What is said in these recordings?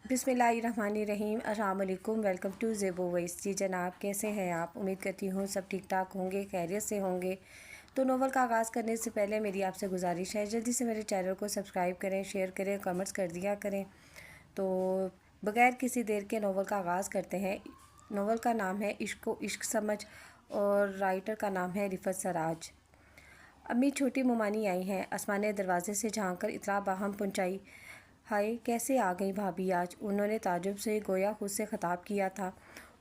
بسم اللہ الرحمن الرحیم۔ السلام علیکم، ویلکم ٹو زیبو وائس۔ جی جناب، کیسے ہیں آپ؟ امید کرتی ہوں سب ٹھیک ٹھاک ہوں گے، خیریت سے ہوں گے۔ تو ناول کا آغاز کرنے سے پہلے میری آپ سے گزارش ہے، جلدی سے میرے چینل کو سبسکرائب کریں، شیئر کریں، کمنٹس کر دیا کریں۔ تو بغیر کسی دیر کے ناول کا آغاز کرتے ہیں۔ ناول کا نام ہے عشق و عشق سمجھ اور رائٹر کا نام ہے رفعت سراج۔ امی چھوٹی ممانی آئی ہیں۔ اسما نے دروازے سے جھانک کر اطلاع باہم پہنچائی۔ ہائے، کیسے آ گئی بھابھی آج؟ انہوں نے تعجب سے گویا خود سے خطاب کیا تھا۔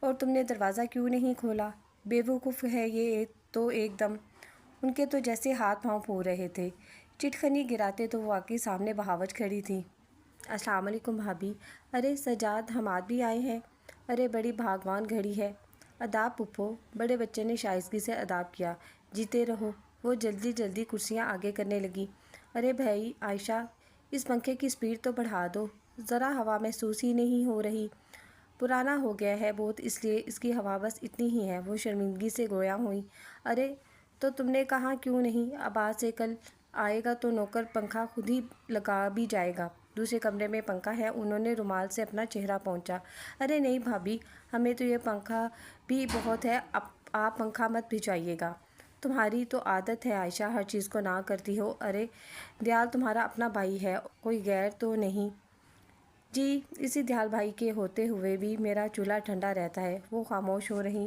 اور تم نے دروازہ کیوں نہیں کھولا؟ بے وقوف ہے یہ تو ایک دم۔ ان کے تو جیسے ہاتھ پاؤں پھول رہے تھے۔ چٹخنی گراتے تو واقعی سامنے بہاوج کھڑی تھی۔ السلام علیکم بھابھی۔ ارے سجاد، حماد بھی آئے ہیں۔ ارے بڑی بھاگوان گھڑی ہے۔ آداب پھپھو۔ بڑے بچے نے شائستگی سے آداب کیا۔ جیتے رہو۔ وہ جلدی جلدی کرسیاں آگے کرنے لگی۔ ارے بھائی عائشہ، اس پنکھے کی سپیڈ تو بڑھا دو، ذرا ہوا محسوس ہی نہیں ہو رہی۔ پرانا ہو گیا ہے بہت، اس لیے اس کی ہوا بس اتنی ہی ہے۔ وہ شرمندگی سے گویا ہوئیں۔ ارے تو تم نے کہا کیوں نہیں؟ اب آج سے کل آئے گا تو نوکر پنکھا خود ہی لگا بھی جائے گا۔ دوسرے کمرے میں پنکھا ہے۔ انہوں نے رومال سے اپنا چہرہ پونچھا۔ ارے نہیں بھابھی، ہمیں تو یہ پنکھا بھی بہت ہے، آپ پنکھا مت بھجوائیے گا۔ تمہاری تو عادت ہے عائشہ، ہر چیز کو نہ کرتی ہو۔ ارے دیال تمہارا اپنا بھائی ہے، کوئی غیر تو نہیں؟ جی، اسی دیال بھائی کے ہوتے ہوئے بھی میرا چولہا ٹھنڈا رہتا ہے۔ وہ خاموش ہو رہیں۔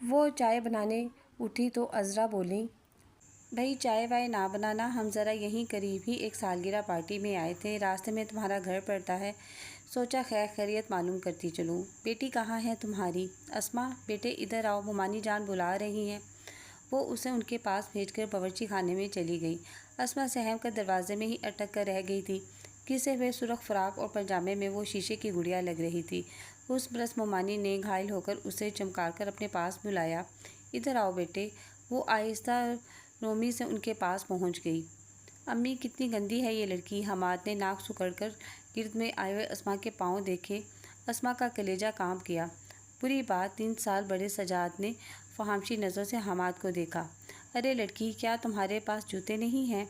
وہ چائے بنانے اٹھی تو عذرا بولیں، بھائی چائے وائے نہ بنانا، ہم ذرا یہیں قریب ہی ایک سالگرہ پارٹی میں آئے تھے، راستے میں تمہارا گھر پڑتا ہے، سوچا خیر خیریت معلوم کرتی چلوں۔ بیٹی کہاں ہے تمہاری؟ اسما، بیٹے ادھر آؤ، ممانی جان بلا رہی ہیں۔ وہ اسے ان کے پاس بھیج کر باورچی خانے میں چلی گئی۔ اسما سہم کر دروازے میں ہی اٹک کر رہ گئی تھی۔ گھسے ہوئے سرخ فراق اور پاجامے میں وہ شیشے کی گڑیا لگ رہی تھی۔ اس برس ممانی نے گھائل ہو کر اسے چمکار کر اپنے پاس بلایا۔ ادھر آؤ بیٹے۔ وہ آہستہ رومی سے ان کے پاس پہنچ گئی۔ امی، کتنی گندی ہے یہ لڑکی۔ حماد نے ناک سکڑ کر گرد میں آئے ہوئے اسما کے پاؤں دیکھے۔ اسما کا کلیجہ کانپ گیا۔ بری بات، 3 سال بڑے سجاد نے فحاشی نظروں سے حماد کو دیکھا۔ ارے لڑکی، کیا تمہارے پاس جوتے نہیں ہیں؟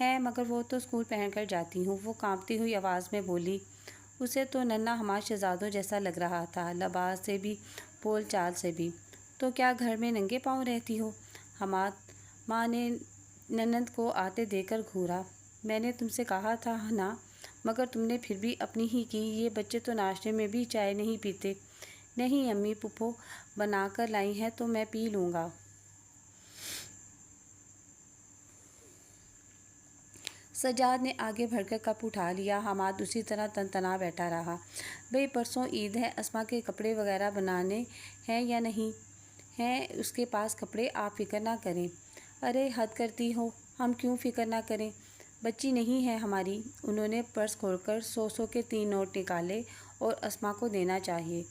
ہیں، مگر وہ تو اسکول پہن کر جاتی ہوں، وہ کانپتی ہوئی آواز میں بولی۔ اسے تو ننھا حماد شہزادوں جیسا لگ رہا تھا، لباس سے بھی، بول چال سے بھی۔ تو کیا گھر میں ننگے پاؤں رہتی ہو؟ حماد ماں نے ننند کو آتے دیکھ کر گھورا۔ میں نے تم سے کہا تھا نا، مگر تم نے پھر بھی اپنی ہی کی۔ یہ بچے تو ناشتے میں بھی چائے نہیں پیتے۔ نہیں امی، پھپھو بنا کر لائی ہیں تو میں پی لوں گا۔ سجاد نے آگے بڑھ کر کپ اٹھا لیا۔ حماد اسی طرح تنتنا بیٹھا رہا۔ بھئی پرسوں عید ہے، اسما کے کپڑے وغیرہ بنانے ہیں یا نہیں؟ ہیں اس کے پاس کپڑے، آپ فکر نہ کریں۔ ارے حد کرتی ہو، ہم کیوں فکر نہ کریں؟ بچی نہیں ہے ہماری؟ انہوں نے پرس کھول کر 100 کے 3 نوٹ نکالے اور اسما کو دینا چاہیے۔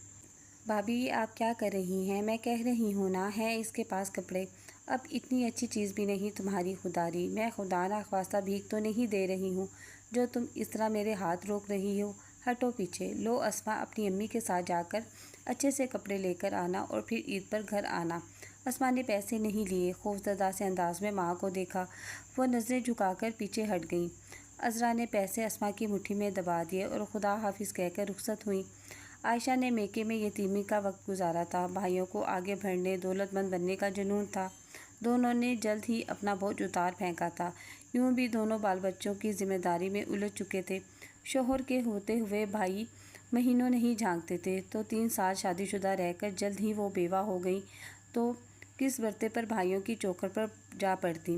بھابھی یہ آپ کیا کر رہی ہیں؟ میں کہہ رہی ہوں نا، ہیں اس کے پاس کپڑے۔ اب اتنی اچھی چیز بھی نہیں تمہاری خودداری۔ میں خدا نخواستہ بھیک تو نہیں دے رہی ہوں جو تم اس طرح میرے ہاتھ روک رہی ہو۔ ہٹو پیچھے۔ لو اسما، اپنی امی کے ساتھ جا کر اچھے سے کپڑے لے کر آنا اور پھر عید پر گھر آنا۔ اسما نے پیسے نہیں لیے۔ خوفزدہ سے انداز میں ماں کو دیکھا۔ وہ نظریں جھکا کر پیچھے ہٹ گئیں۔ عذرا نے پیسے اسما کی مٹھی میں دبا دیے اور خدا حافظ کہہ کر رخصت ہوئیں۔ عائشہ نے میکے میں یتیمی کا وقت گزارا تھا۔ بھائیوں کو آگے بڑھنے، دولت مند بننے کا جنون تھا۔ دونوں نے جلد ہی اپنا بوجھ اتار پھینکا تھا۔ یوں بھی دونوں بال بچوں کی ذمہ داری میں الجھ چکے تھے۔ شوہر کے ہوتے ہوئے بھائی مہینوں نہیں جھانکتے تھے، تو 3 سال شادی شدہ رہ کر جلد ہی وہ بیوہ ہو گئیں تو کس برتے پر بھائیوں کی چوکھٹ پر جا پڑتیں۔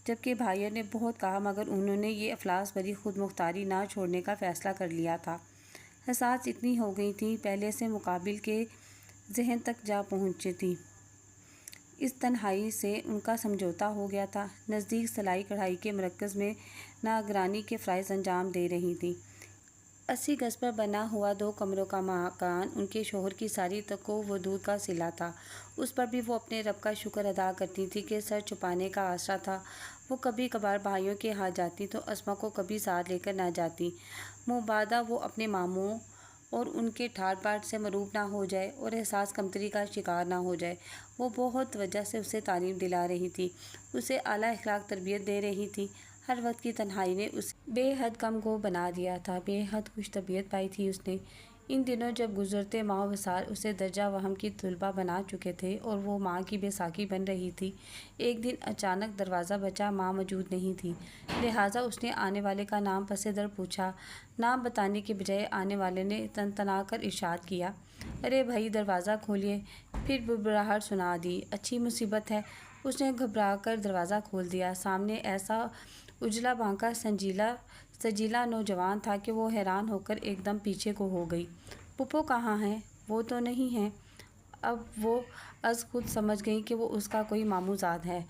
جبکہ بھائیوں نے بہت کہا مگر انہوں نے یہ افلاس بھری خود مختاری نہ چھوڑنے کا فیصلہ کر لیا تھا۔ حساس اتنی ہو گئی تھیں، پہلے سے مقابل کے ذہن تک جا پہنچی تھیں۔ اس تنہائی سے ان کا سمجھوتا ہو گیا تھا۔ نزدیک سلائی کڑھائی کے مرکز میں ناگرانی کے فرائض انجام دے رہی تھیں۔ 80 گز پر بنا ہوا 2 کمروں کا مکان ان کے شوہر کی ساری تقوّدود کا صلہ تھا۔ اس پر بھی وہ اپنے رب کا شکر ادا کرتی تھی کہ سر چھپانے کا آسرا تھا۔ وہ کبھی کبھار بھائیوں کے ہاں جاتی تو اسما کو کبھی ساتھ لے کر نہ جاتی، مبادا وہ اپنے ماموں اور ان کے ٹھاٹ باٹ سے مروب نہ ہو جائے اور احساس کمتری کا شکار نہ ہو جائے۔ وہ بہت توجہ سے اسے تعلیم دلا رہی تھی، اسے اعلیٰ اخلاق تربیت دے رہی تھی، ہر وقت کی تنہائی نے اسے بے حد کم گو بنا دیا تھا، بے حد خوش طبیعت پائی تھی اس نے۔ ان دنوں جب گزرتے ماہ و سال اسے درجہ وہم کی طلبہ بنا چکے تھے اور وہ ماں کی بے ساکھی بن رہی تھی، ایک دن اچانک دروازہ بجا، ماں موجود نہیں تھی، لہٰذا اس نے آنے والے کا نام پس در پوچھا۔ نام بتانے کے بجائے آنے والے نے تنتنا کر ارشاد کیا، ارے بھائی دروازہ کھولیے۔ پھر بڑبڑاہٹ سنا دی، اچھی مصیبت ہے۔ اس نے گھبرا کر دروازہ کھول دیا۔ سامنے ایسا اجلا بانکا سجیلا نوجوان تھا کہ وہ حیران ہو کر ایک دم پیچھے کو ہو گئی۔ پھپھو کہاں ہیں؟ وہ تو نہیں ہیں۔ اب وہ از خود سمجھ گئی کہ وہ اس کا کوئی ماموں زاد ہے۔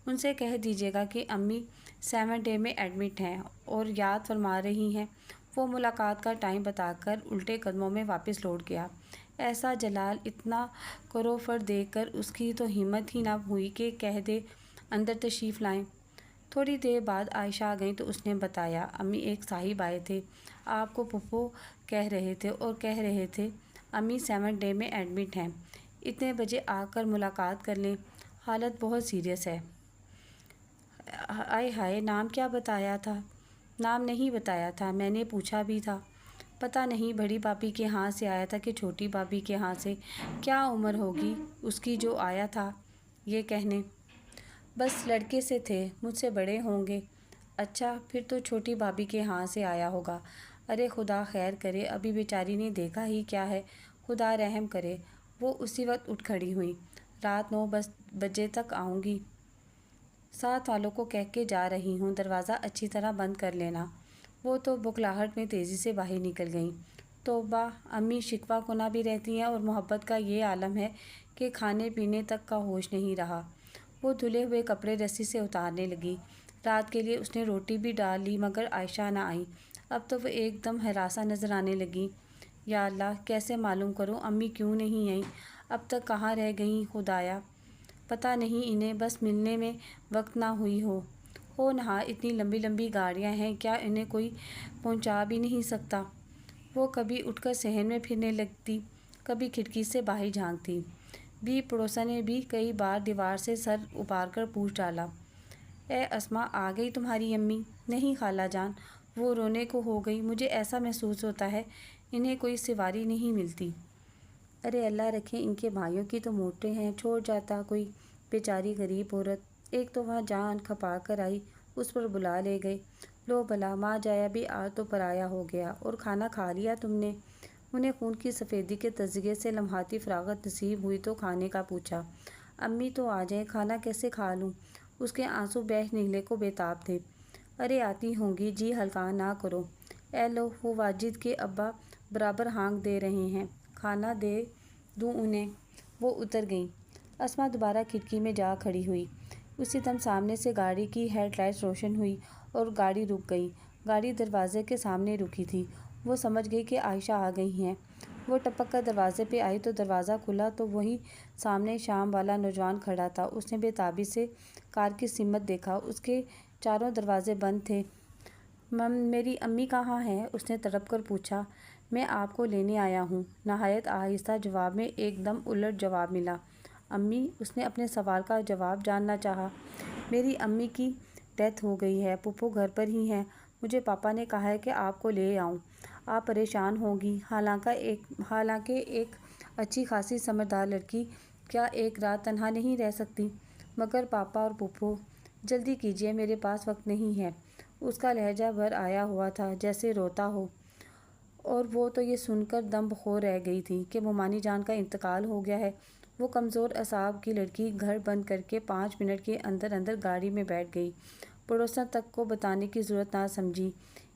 ان سے کہہ دیجیے گا کہ امی 7 ڈے میں ایڈمٹ ہیں اور یاد فرما رہی ہیں۔ وہ ملاقات کا ٹائم بتا کر الٹے قدموں میں واپس لوٹ گیا۔ ایسا جلال، اتنا کروفر دیکھ کر اس کی تو ہمت ہی نہ ہوئی کہ کہہ دے اندر تشریف لائیں۔ تھوڑی دیر بعد عائشہ آ گئیں تو اس نے بتایا، امی ایک صاحب آئے تھے، آپ کو پھپھو کہہ رہے تھے اور کہہ رہے تھے امی 7 ڈے میں ایڈمٹ ہیں، اتنے بجے آ کر ملاقات کر لیں، حالت بہت سیریس ہے۔ آئے ہائے، نام کیا بتایا تھا؟ نام نہیں بتایا تھا، میں نے پوچھا بھی تھا۔ پتہ نہیں بڑی بھابھی کے ہاں سے آیا تھا کہ چھوٹی بھابھی کے ہاں سے، کیا عمر ہوگی اس کی جو آیا تھا یہ کہنے؟ بس لڑکے سے تھے، مجھ سے بڑے ہوں گے۔ اچھا، پھر تو چھوٹی بھابھی کے ہاں سے آیا ہوگا۔ ارے خدا خیر کرے، ابھی بیچاری نے دیکھا ہی کیا ہے، خدا رحم کرے۔ وہ اسی وقت اٹھ کھڑی ہوئی، رات 9 بجے تک آؤں گی، ساتھ والوں کو کہہ کے جا رہی ہوں، دروازہ اچھی طرح بند کر لینا۔ وہ تو بخلاہٹ میں تیزی سے باہر نکل گئیں۔ توبہ، امی شکوہ کنہ بھی رہتی ہیں اور محبت کا یہ عالم ہے کہ کھانے پینے تک کا ہوش نہیں رہا۔ وہ دھلے ہوئے کپڑے رسی سے اتارنے لگی۔ رات کے لیے اس نے روٹی بھی ڈال لی مگر عائشہ نہ آئی۔ اب تو وہ ایک دم ہراساں نظر آنے لگیں۔ یا اللہ، کیسے معلوم کروں امی کیوں نہیں آئیں، اب تک کہاں رہ گئیں خدایا، پتہ نہیں انہیں بس ملنے میں وقت نہ ہوئی ہو نہا اتنی لمبی لمبی گاڑیاں ہیں، کیا انہیں کوئی پہنچا بھی نہیں سکتا؟ وہ کبھی اٹھ کر صحن میں پھرنے لگتی، کبھی کھڑکی سے باہر جھانکتی۔ بی پڑوسن نے بھی کئی بار دیوار سے سر ابھار کر پوچھ ڈالا، اے اسما، آ گئی تمہاری امی؟ نہیں خالہ جان، وہ رونے کو ہو گئی، مجھے ایسا محسوس ہوتا ہے انہیں کوئی سواری نہیں ملتی۔ ارے اللہ رکھے، ان کے بھائیوں کی تو موٹیں ہیں، چھوڑ جاتا کوئی، بیچاری غریب عورت۔ ایک تو وہاں جان کھپا کر آئی، اس پر بلا لے گئے۔ لو بھلا، ماں جایا بھی آج تو پرایا ہو گیا۔ اور کھانا کھا لیا تم نے؟ انہیں خون کی سفیدی کے تجزیے سے لمحاتی فراغت نصیب ہوئی تو کھانے کا پوچھا۔ امی تو آ جائیں، کھانا کیسے کھا لوں؟ اس کے آنسو بہہ نکلے کو بےتاب تھے۔ ارے آتی ہوں گی، جی ہلکا نہ کرو۔ اے لو، وہ واجد کے ابا برابر ہانک دے رہے ہیں، کھانا دے دوں انہیں؟ وہ اتر گئیں۔ اسما دوبارہ کھڑکی میں جا کھڑی ہوئی۔ اسی دم سامنے سے گاڑی کی ہیڈ لائٹس روشن ہوئی اور گاڑی رک گئی۔ گاڑی دروازے کے سامنے رکی تھی۔ وہ سمجھ گئی کہ عائشہ آ گئی ہیں۔ وہ ٹپک کر دروازے پہ آئی تو دروازہ کھلا تو وہیں سامنے شام والا نوجوان کھڑا تھا۔ اس نے بے تابی سے کار کی سمت دیکھا، اس کے چاروں دروازے بند تھے۔ میری امی کہاں ہیں؟ اس نے تڑپ کر پوچھا۔ میں آپ کو لینے آیا ہوں، نہایت آہستہ جواب میں ایک دم الٹ جواب ملا۔ امی؟ اس نے اپنے سوال کا جواب جاننا چاہا۔ میری امی کی ڈیتھ ہو گئی ہے، پھپھو گھر پر ہی ہیں، مجھے پاپا نے کہا ہے کہ آپ کو لے آؤں، آپ پریشان ہوں گی، حالانکہ ایک اچھی خاصی سمجھدار لڑکی کیا ایک رات تنہا نہیں رہ سکتی؟ مگر پاپا اور پھپھو، جلدی کیجیے، میرے پاس وقت نہیں ہے۔ اس کا لہجہ بھر آیا ہوا تھا جیسے روتا ہو، اور وہ تو یہ سن کر دم بخور رہ گئی تھی کہ ممانی جان کا انتقال ہو گیا ہے۔ وہ کمزور اعصاب کی لڑکی گھر بند کر کے 5 منٹ کے اندر اندر گاڑی میں بیٹھ گئی۔ پڑوسن تک کو بتانے کی ضرورت نہ سمجھی۔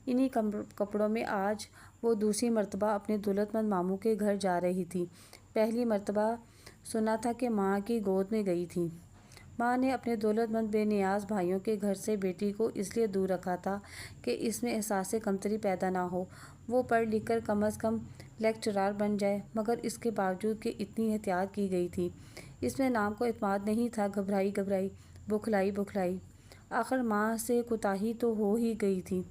انہی کپڑوں میں آج وہ دوسری مرتبہ اپنے دولت مند ماموں کے گھر جا رہی تھی۔ پہلی مرتبہ سنا تھا کہ ماں کی گود میں گئی تھی۔ ماں نے اپنے دولت مند بے نیاز بھائیوں کے گھر سے بیٹی کو اس لیے دور رکھا تھا کہ اس میں احساس کمتری پیدا نہ ہو، وہ پڑھ لکھ کر کم از کم لیکچرار بن جائے، مگر اس کے باوجود کہ اتنی احتیاط کی گئی تھی، اس میں نام کو اعتماد نہیں تھا، گھبرائی، بکھلائی۔ آخر ماں سے کوتاہی تو ہو ہی گئی تھی۔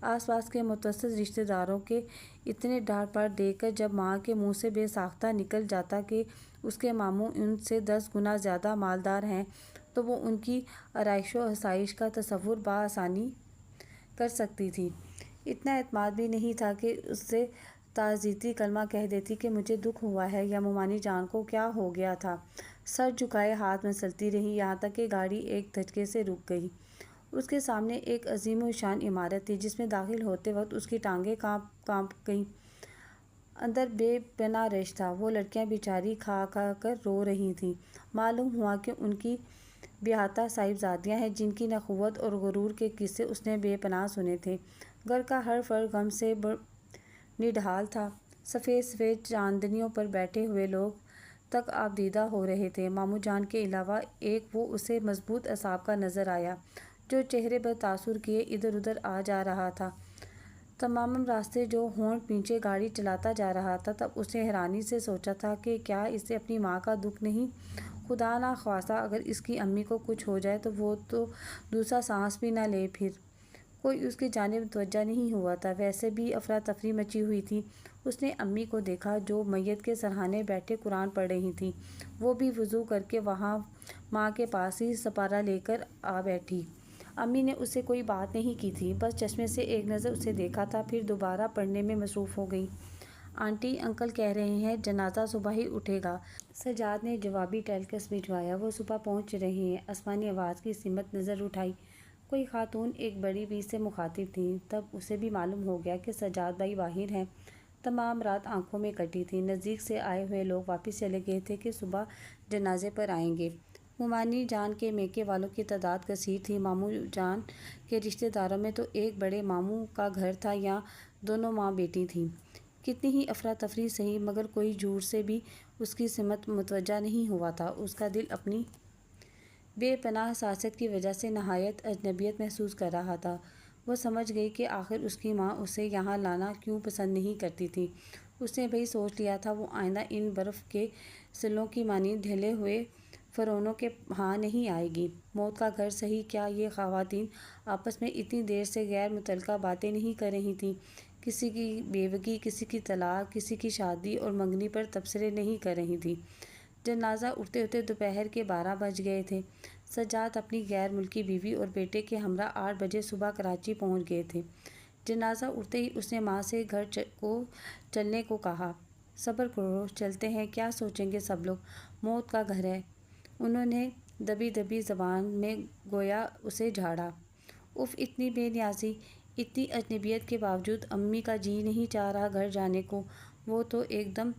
آس پاس کے متوسط رشتہ داروں کے اتنے ڈانٹ پاٹ دیکھ کر جب ماں کے منہ سے بے ساختہ نکل جاتا کہ اس کے ماموں ان سے 10 گنا زیادہ مالدار ہیں تو وہ ان کی آرائش و آسائش کا تصور بآسانی کر سکتی تھی۔ اتنا اعتماد بھی نہیں تھا کہ اس سے تعزیتی کلمہ کہہ دیتی کہ مجھے دکھ ہوا ہے، یا ممانی جان کو کیا ہو گیا تھا۔ سر جھکائے ہاتھ مسلتی رہی، یہاں تک کہ گاڑی ایک دھچکے سے رک گئی۔ اس کے سامنے ایک عظیم الشان عمارت تھی جس میں داخل ہوتے وقت اس کی ٹانگیں کانپ گئیں۔ اندر بے پناہ رش تھا۔ وہ لڑکیاں بیچاری کھا کھا کر رو رہی تھیں۔ معلوم ہوا کہ ان کی بیاہتا صاحبزادیاں ہیں جن کی نخوت اور غرور کے قصے اس نے بے پناہ سنے تھے۔ گھر کا ہر فرد غم سے نڈھال تھا۔ سفید سفید چاندنیوں پر بیٹھے ہوئے لوگ تک آپ دیدہ ہو رہے تھے۔ ماموں جان کے علاوہ ایک وہ اسے مضبوط اعصاب کا نظر آیا جو چہرے پر تاثر کیے ادھر ادھر آ جا رہا تھا۔ تمام راستے جو ہونٹ پیچھے گاڑی چلاتا جا رہا تھا، تب اس نے حیرانی سے سوچا تھا کہ کیا اسے اپنی ماں کا دکھ نہیں؟ خدا نخواستہ اگر اس کی امی کو کچھ ہو جائے تو وہ تو دوسرا سانس بھی نہ لے۔ پھر کوئی اس کی جانب متوجہ نہیں ہوا تھا۔ ویسے بھی افراتفری مچی ہوئی تھی۔ اس نے امی کو دیکھا جو میت کے سرہانے بیٹھے قرآن پڑھ رہی تھیں، وہ بھی وضو کر کے وہاں ماں کے پاس ہی سپارہ لے کر آ بیٹھی۔ امی نے اس سے کوئی بات نہیں کی تھی، بس چشمے سے ایک نظر اسے دیکھا تھا، پھر دوبارہ پڑھنے میں مصروف ہو گئی۔ آنٹی انکل کہہ رہے ہیں جنازہ صبح ہی اٹھے گا، سجاد نے جوابی ٹیلکس بھجوایا۔ وہ صبح پہنچ رہے ہیں۔ آسمانی آواز کی سمت نظر اٹھائی۔ کوئی خاتون ایک بڑی بی سے مخاطب تھیں۔ تب اسے بھی معلوم ہو گیا کہ سجاد بھائی باہر ہیں۔ تمام رات آنکھوں میں کٹی تھی۔ نزدیک سے آئے ہوئے لوگ واپس چلے گئے تھے کہ صبح جنازے پر آئیں گے۔ ممانی جان کے میکے والوں کی تعداد کثیر تھی۔ ماموں جان کے رشتہ داروں میں تو ایک بڑے ماموں کا گھر تھا، یہاں دونوں ماں بیٹی تھیں۔ کتنی ہی افراتفری سہی، مگر کوئی جھوٹ سے بھی اس کی سمت متوجہ نہیں ہوا تھا۔ اس کا دل اپنی بے پناہ حساسیت کی وجہ سے نہایت اجنبیت محسوس کر رہا تھا۔ وہ سمجھ گئی کہ آخر اس کی ماں اسے یہاں لانا کیوں پسند نہیں کرتی تھی۔ اس نے بھئی سوچ لیا تھا وہ آئندہ ان برف کے سلوں کی مانند ڈھلے ہوئے فرعونوں کے ہاں نہیں آئے گی۔ موت کا گھر سہی کیا یہ خواتین آپس میں اتنی دیر سے غیر متعلقہ باتیں نہیں کر رہی تھیں؟ کسی کی بیوگی، کسی کی طلاق، کسی کی شادی اور منگنی پر تبصرے نہیں کر رہی تھیں۔ جنازہ اٹھتے اٹھتے دوپہر کے 12 بج گئے تھے۔ سجاد اپنی غیر ملکی بیوی اور بیٹے کے ہمراہ 8 بجے صبح کراچی پہنچ گئے تھے۔ جنازہ اٹھتے ہی اس نے ماں سے گھر کو چلنے کو کہا۔ صبر کرو، چلتے ہیں، کیا سوچیں گے سب لوگ، موت کا گھر ہے۔ انہوں نے دبی دبی زبان میں گویا اسے جھاڑا۔ اف، اتنی بے نیازی، اتنی اجنبیت کے باوجود امی کا جی نہیں چاہ رہا گھر جانے کو۔ وہ تو ایک دم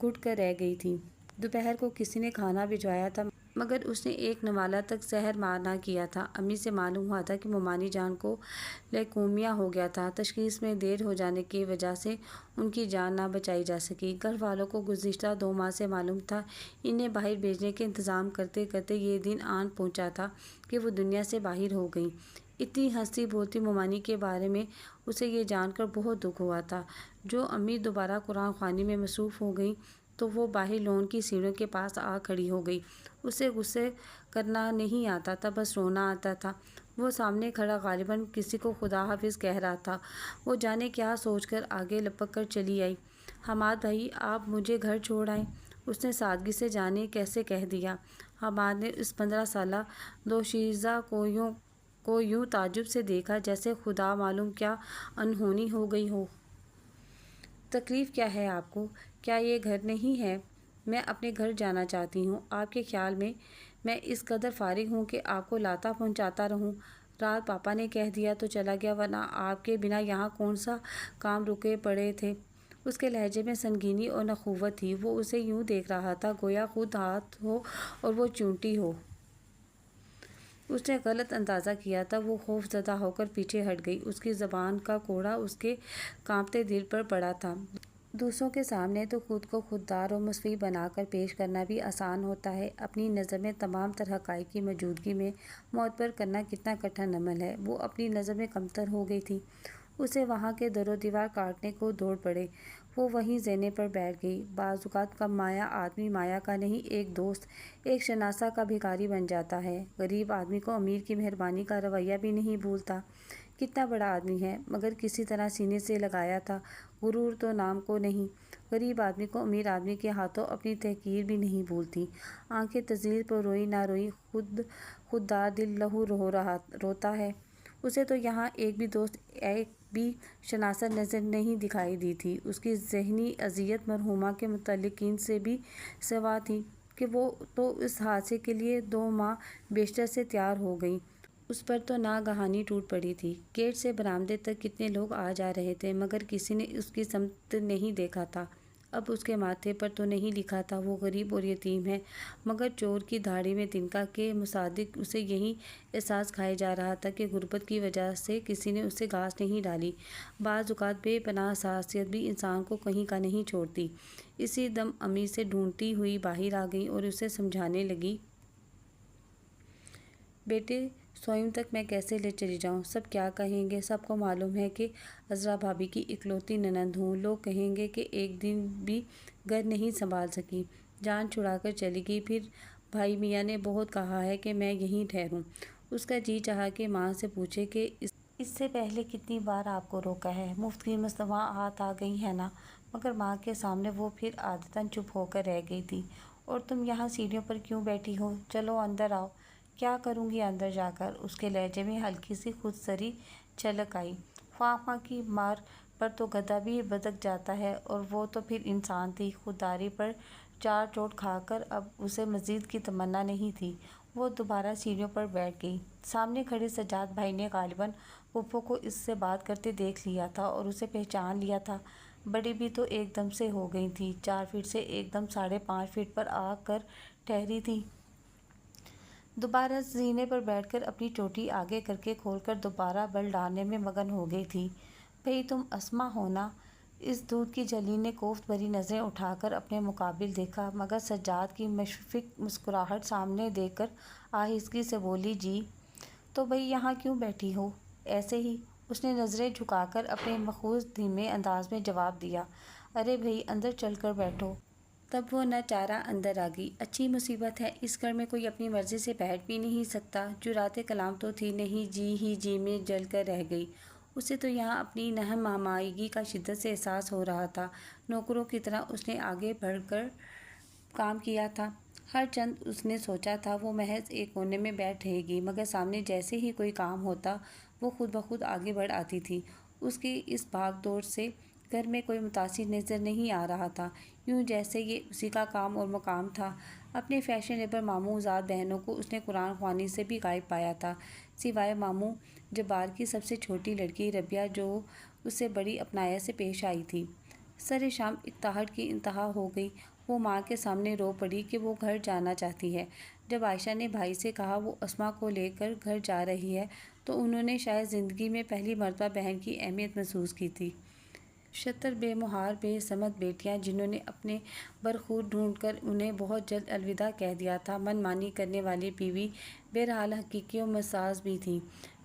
گھٹ کر رہ گئی تھی۔ دوپہر کو کسی نے کھانا بھجوایا تھا، مگر اس نے ایک نوالہ تک زہر مار نہ کیا تھا۔ امی سے معلوم ہوا تھا کہ ممانی جان کو لیکومیا ہو گیا تھا۔ تشخیص میں دیر ہو جانے کی وجہ سے ان کی جان نہ بچائی جا سکی۔ گھر والوں کو گزشتہ 2 ماہ سے معلوم تھا۔ انہیں باہر بھیجنے کے انتظام کرتے کرتے یہ دن آن پہنچا تھا کہ وہ دنیا سے باہر ہو گئیں۔ اتنی ہنستی بولتی ممانی کے بارے میں اسے یہ جان کر بہت دکھ ہوا تھا۔ جو امی دوبارہ قرآن خوانی میں مصروف ہو گئیں تو وہ باہر لون کی سیڑھیوں کے پاس آ کھڑی ہو گئی۔ اسے غصے کرنا نہیں آتا تھا، بس رونا آتا تھا۔ وہ سامنے کھڑا غالباً کسی کو خدا حافظ کہہ رہا تھا۔ وہ جانے کیا سوچ کر آگے لپک کر چلی آئی۔ حماد بھائی، آپ مجھے گھر چھوڑ آئیں، اس نے سادگی سے جانے کیسے کہہ دیا۔ حماد نے اس 15 سالہ دوشیزہ کو یوں تعجب سے دیکھا جیسے خدا معلوم کیا انہونی ہو گئی ہو۔ تکلیف کیا ہے آپ کو؟ کیا یہ گھر نہیں ہے؟ میں اپنے گھر جانا چاہتی ہوں۔ آپ کے خیال میں اس قدر فارغ ہوں کہ آپ کو لاتا پہنچاتا رہوں؟ رات پاپا نے کہہ دیا تو چلا گیا، ورنہ آپ کے بنا یہاں کون سا کام رکے پڑے تھے؟ اس کے لہجے میں سنگینی اور نخوت تھی۔ وہ اسے یوں دیکھ رہا تھا گویا خود ہاتھ ہو اور وہ چونٹی ہو۔ اس نے غلط اندازہ کیا تھا۔ وہ خوف زدہ ہو کر پیچھے ہٹ گئی۔ اس کی زبان کا کوڑا اس کے کانپتے دل پر پڑا تھا۔ دوسروں کے سامنے تو خود کو خوددار اور مصفی بنا کر پیش کرنا بھی آسان ہوتا ہے، اپنی نظر میں تمام تر حقائق کی موجودگی میں معتبر کرنا کتنا کٹھن عمل ہے۔ وہ اپنی نظر میں کمتر ہو گئی تھی۔ اسے وہاں کے در و دیوار کاٹنے کو دوڑ پڑے۔ وہ وہیں زینے پر بیٹھ گئی۔ بعض اوقات کم مایہ آدمی مایہ کا نہیں، ایک دوست، ایک شناسہ کا بھکاری بن جاتا ہے۔ غریب آدمی کو امیر کی مہربانی کا رویہ بھی نہیں بھولتا۔ کتنا بڑا آدمی ہے، مگر کسی طرح سینے سے لگایا تھا۔ غرور تو نام کو نہیں۔ غریب آدمی کو امیر آدمی کے ہاتھوں اپنی تحقیر بھی نہیں بھولتی۔ آنکھیں تذلیل پر روئی نہ روئی، خوددار دل لہو روتا ہے۔ اسے تو یہاں ایک بھی شناسا نظر نہیں دکھائی دی تھی۔ اس کی ذہنی اذیت مرحومہ کے متعلقین سے بھی سوا تھی کہ وہ تو اس حادثے کے لیے 2 ماہ بیشتر سے تیار ہو گئی۔ اس پر تو ناگہانی ٹوٹ پڑی تھی۔ گیٹ سے برآمدے تک کتنے لوگ آ جا رہے تھے، مگر کسی نے اس کی سمت نہیں دیکھا تھا۔ اب اس کے ماتھے پر تو نہیں لکھا تھا وہ غریب اور یتیم ہے، مگر چور کی دھاڑی میں تنکا کے مصادق اسے یہی احساس کھائے جا رہا تھا کہ غربت کی وجہ سے کسی نے اسے گھاس نہیں ڈالی۔ بعض اوقات بے پناہ حساسیت بھی انسان کو کہیں کا نہیں چھوڑتی۔ اسی دم امی سے ڈھونڈتی ہوئی باہر آ گئی اور اسے سمجھانے لگی، بیٹے سوئم تک میں کیسے لے چلی جاؤں؟ سب کیا کہیں گے؟ سب کو معلوم ہے کہ عذرا بھابی کی اکلوتی ننند ہوں۔ لوگ کہیں گے کہ ایک دن بھی گھر نہیں سنبھال سکی، جان چھڑا کر چلی گئی۔ پھر بھائی میاں نے بہت کہا ہے کہ میں یہیں ٹھہروں۔ اس کا جی چاہا کہ ماں سے پوچھے کہ اس سے پہلے کتنی بار آپ کو روکا ہے، مفت کی مصنوعات آ گئی ہیں نا، مگر ماں کے سامنے وہ پھر عادتاً چپ ہو کر رہ گئی تھی۔ اور تم یہاں سیڑھیوں پر کیوں بیٹھی ہو؟ چلو اندر آؤ۔ کیا کروں گی اندر جا کر؟ اس کے لہجے میں ہلکی سی خود سری چھلک آئی۔ خواہ کی مار پر تو گدھا بھی بھدک جاتا ہے، اور وہ تو پھر انسان تھی۔ خودداری پر 4 چوٹ کھا کر اب اسے مزید کی تمنا نہیں تھی۔ وہ دوبارہ سیڑھیوں پر بیٹھ گئی۔ سامنے کھڑے سجاد بھائی نے غالباً پھپھو کو اس سے بات کرتے دیکھ لیا تھا اور اسے پہچان لیا تھا۔ بڑی بھی تو ایک دم سے ہو گئی تھی، 4 فٹ سے ایک دم 5.5 فٹ پر آ کر ٹھہری تھی۔ دوبارہ زینے پر بیٹھ کر اپنی چوٹی آگے کر کے کھول کر دوبارہ بل ڈالنے میں مگن ہو گئی تھی۔ بھئی تم اسما ہو نا؟ اس دودھ کی جھلی نے کوفت بھری نظریں اٹھا کر اپنے مقابل دیکھا، مگر سجاد کی مشفق مسکراہٹ سامنے دیکھ کر آہستگی سے بولی، جی۔ تو بھئی یہاں کیوں بیٹھی ہو؟ ایسے ہی، اس نے نظریں جھکا کر اپنے ماخوذ دھیمے انداز میں جواب دیا۔ ارے بھئی اندر چل کر بیٹھو۔ تب وہ نہ چارہ اندر آ گئی۔ اچھی مصیبت ہے، اس گھر میں کوئی اپنی مرضی سے بیٹھ بھی نہیں سکتا۔ جرأت کلام تو تھی نہیں، جی ہی جی میں جل کر رہ گئی۔ اسے تو یہاں اپنی نہمائیگی کا شدت سے احساس ہو رہا تھا۔ نوکروں کی طرح اس نے آگے بڑھ کر کام کیا تھا۔ ہر چند اس نے سوچا تھا وہ محض ایک کونے میں بیٹھ رہے گی، مگر سامنے جیسے ہی کوئی کام ہوتا وہ خود بخود آگے بڑھ آتی تھی۔ اس کی اس بھاگ دوڑ سے گھر میں کوئی متاثر نظر نہیں آ رہا تھا، یوں جیسے یہ اسی کا کام اور مقام تھا۔ اپنے فیشنیبل ماموں زاد بہنوں کو اس نے قرآن خوانی سے بھی غائب پایا تھا، سوائے ماموں جبار کی سب سے چھوٹی لڑکی ربیہ، جو اس سے بڑی اپنائیت سے پیش آئی تھی۔ سر شام اکتاہٹ کی انتہا ہو گئی۔ وہ ماں کے سامنے رو پڑی کہ وہ گھر جانا چاہتی ہے۔ جب عائشہ نے بھائی سے کہا وہ اسما کو لے کر گھر جا رہی ہے، تو انہوں نے شاید زندگی میں پہلی مرتبہ بہن کی اہمیت محسوس کی تھی۔ شتر بے مہار بے سمت بیٹیاں جنہوں نے اپنے برخورد ڈھونڈ کر انہیں بہت جلد الوداع کہہ دیا تھا، من مانی کرنے والی بیوی بہرحال حقیقی و مساز بھی تھیں۔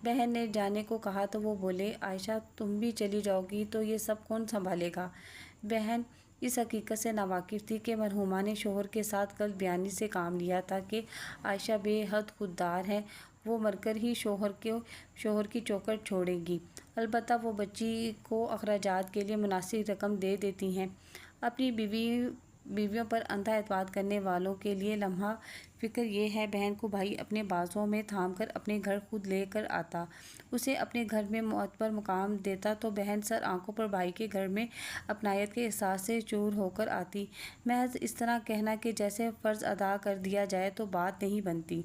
بہن نے جانے کو کہا تو وہ بولے، عائشہ تم بھی چلی جاؤ گی تو یہ سب کون سنبھالے گا؟ بہن اس حقیقت سے ناواقف تھی کہ مرحومہ نے شوہر کے ساتھ قلب بیانی سے کام لیا تھا کہ عائشہ بے حد خوددار ہے، وہ مر کر ہی شوہر کی چوکھٹ چھوڑے گی۔ البتہ وہ بچی کو اخراجات کے لیے مناسب رقم دے دیتی ہیں۔ اپنی بیویوں پر اندھا اعتماد کرنے والوں کے لیے لمحہ فکر یہ ہے، بہن کو بھائی اپنے بازوؤں میں تھام کر اپنے گھر خود لے کر آتا، اسے اپنے گھر میں معتبر مقام دیتا، تو بہن سر آنکھوں پر بھائی کے گھر میں اپنائیت کے احساس سے چور ہو کر آتی۔ محض اس طرح کہنا کہ جیسے فرض ادا کر دیا جائے تو بات نہیں بنتی۔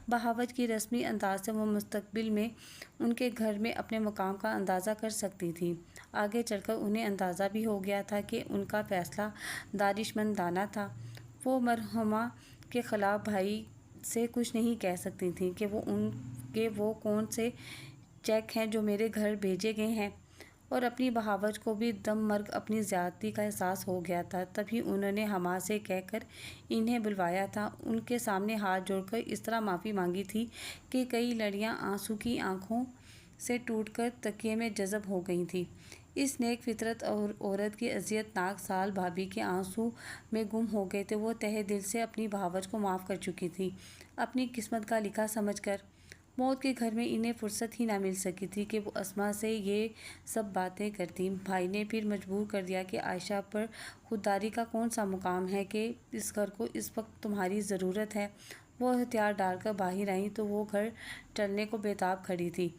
بہاوت کی رسمی انداز سے وہ مستقبل میں ان کے گھر میں اپنے مقام کا اندازہ کر سکتی تھی۔ آگے چل کر انہیں اندازہ بھی ہو گیا تھا کہ ان کا فیصلہ دانشمندانہ تھا۔ وہ مرحومہ کے خلاف بھائی سے کچھ نہیں کہہ سکتی تھیں کہ وہ کون سے چیک ہیں جو میرے گھر بھیجے گئے ہیں، اور اپنی بہاوت کو بھی دم مرگ اپنی زیادتی کا احساس ہو گیا تھا۔ تبھی انہوں نے ہما سے کہہ کر انہیں بلوایا تھا، ان کے سامنے ہاتھ جوڑ کر اس طرح معافی مانگی تھی کہ کئی لڑیاں آنسو کی آنکھوں سے ٹوٹ کر تکیے میں جذب ہو گئی تھیں۔ اس نیک فطرت عورت کی اذیت ناک سال بھابی کے آنسو میں گم ہو گئے تھے۔ وہ تہہ دل سے اپنی بہاوت کو معاف کر چکی تھی، اپنی قسمت کا لکھا سمجھ کر۔ موت کے گھر میں انہیں فرصت ہی نہ مل سکی تھی کہ وہ اسما سے یہ سب باتیں کرتی۔ بھائی نے پھر مجبور کر دیا کہ عائشہ پر خودداری کا کون سا مقام ہے کہ اس گھر کو اس وقت تمہاری ضرورت ہے۔ وہ ہتھیار ڈال کر باہر آئیں تو وہ گھر چلنے کو بے تاب کھڑی تھی۔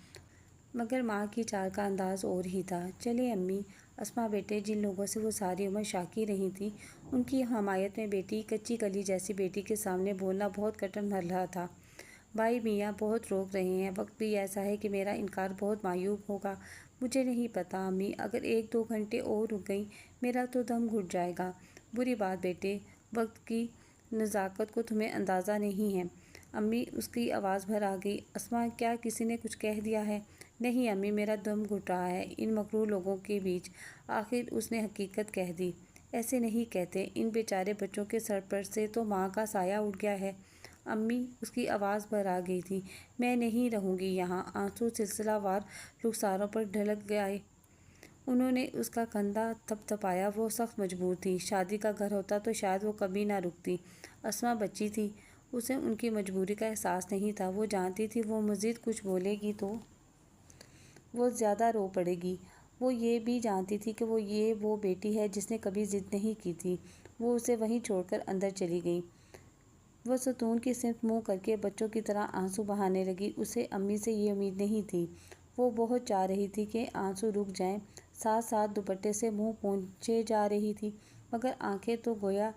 مگر ماں کی چال کا انداز اور ہی تھا۔ چلے امی، اسما بیٹے جن لوگوں سے وہ ساری عمر شاکی رہی تھیں، ان کی حمایت میں بیٹی، کچی کلی جیسی بیٹی کے سامنے بولنا بہت کٹھن مرحلہ تھا۔ بھائی میاں بہت روک رہے ہیں، وقت بھی ایسا ہے کہ میرا انکار بہت معیوب ہوگا۔ مجھے نہیں پتا امی، اگر 1-2 گھنٹے اور رک گئیں میرا تو دم گھٹ جائے گا۔ بری بات بیٹے، وقت کی نزاکت کو تمہیں اندازہ نہیں ہے۔ امی، اس کی آواز بھر آ گئی۔ اسما، کیا کسی نے کچھ کہہ دیا ہے؟ نہیں امی، میرا دم گھٹ رہا ہے ان مکروہ لوگوں کے بیچ۔ آخر اس نے حقیقت کہہ دی۔ ایسے نہیں کہتے، ان بیچارے بچوں کے سر پر سے تو ماں کا سایہ اٹھ گیا ہے۔ امی، اس کی آواز بھر آ گئی تھی، میں نہیں رہوں گی یہاں۔ آنسو سلسلہ وار رخساروں پر ڈھلک گئے۔ انہوں نے اس کا کندھا تھپ تھپایا۔ وہ سخت مجبور تھی۔ شادی کا گھر ہوتا تو شاید وہ کبھی نہ رکتی۔ اسما بچی تھی، اسے ان کی مجبوری کا احساس نہیں تھا۔ وہ جانتی تھی وہ مزید کچھ بولے گی تو وہ زیادہ رو پڑے گی۔ وہ یہ بھی جانتی تھی کہ وہ بیٹی ہے جس نے کبھی ضد نہیں کی تھی۔ وہ اسے وہیں چھوڑ کر اندر چلی گئی۔ وہ ستون کی سمت منہ کر کے بچوں کی طرح آنسو بہانے لگی۔ اسے امی سے یہ امید نہیں تھی۔ وہ بہت چاہ رہی تھی کہ آنسو رک جائیں، ساتھ ساتھ دوپٹے سے منہ پونچھے جا رہی تھی، مگر آنکھیں تو گویا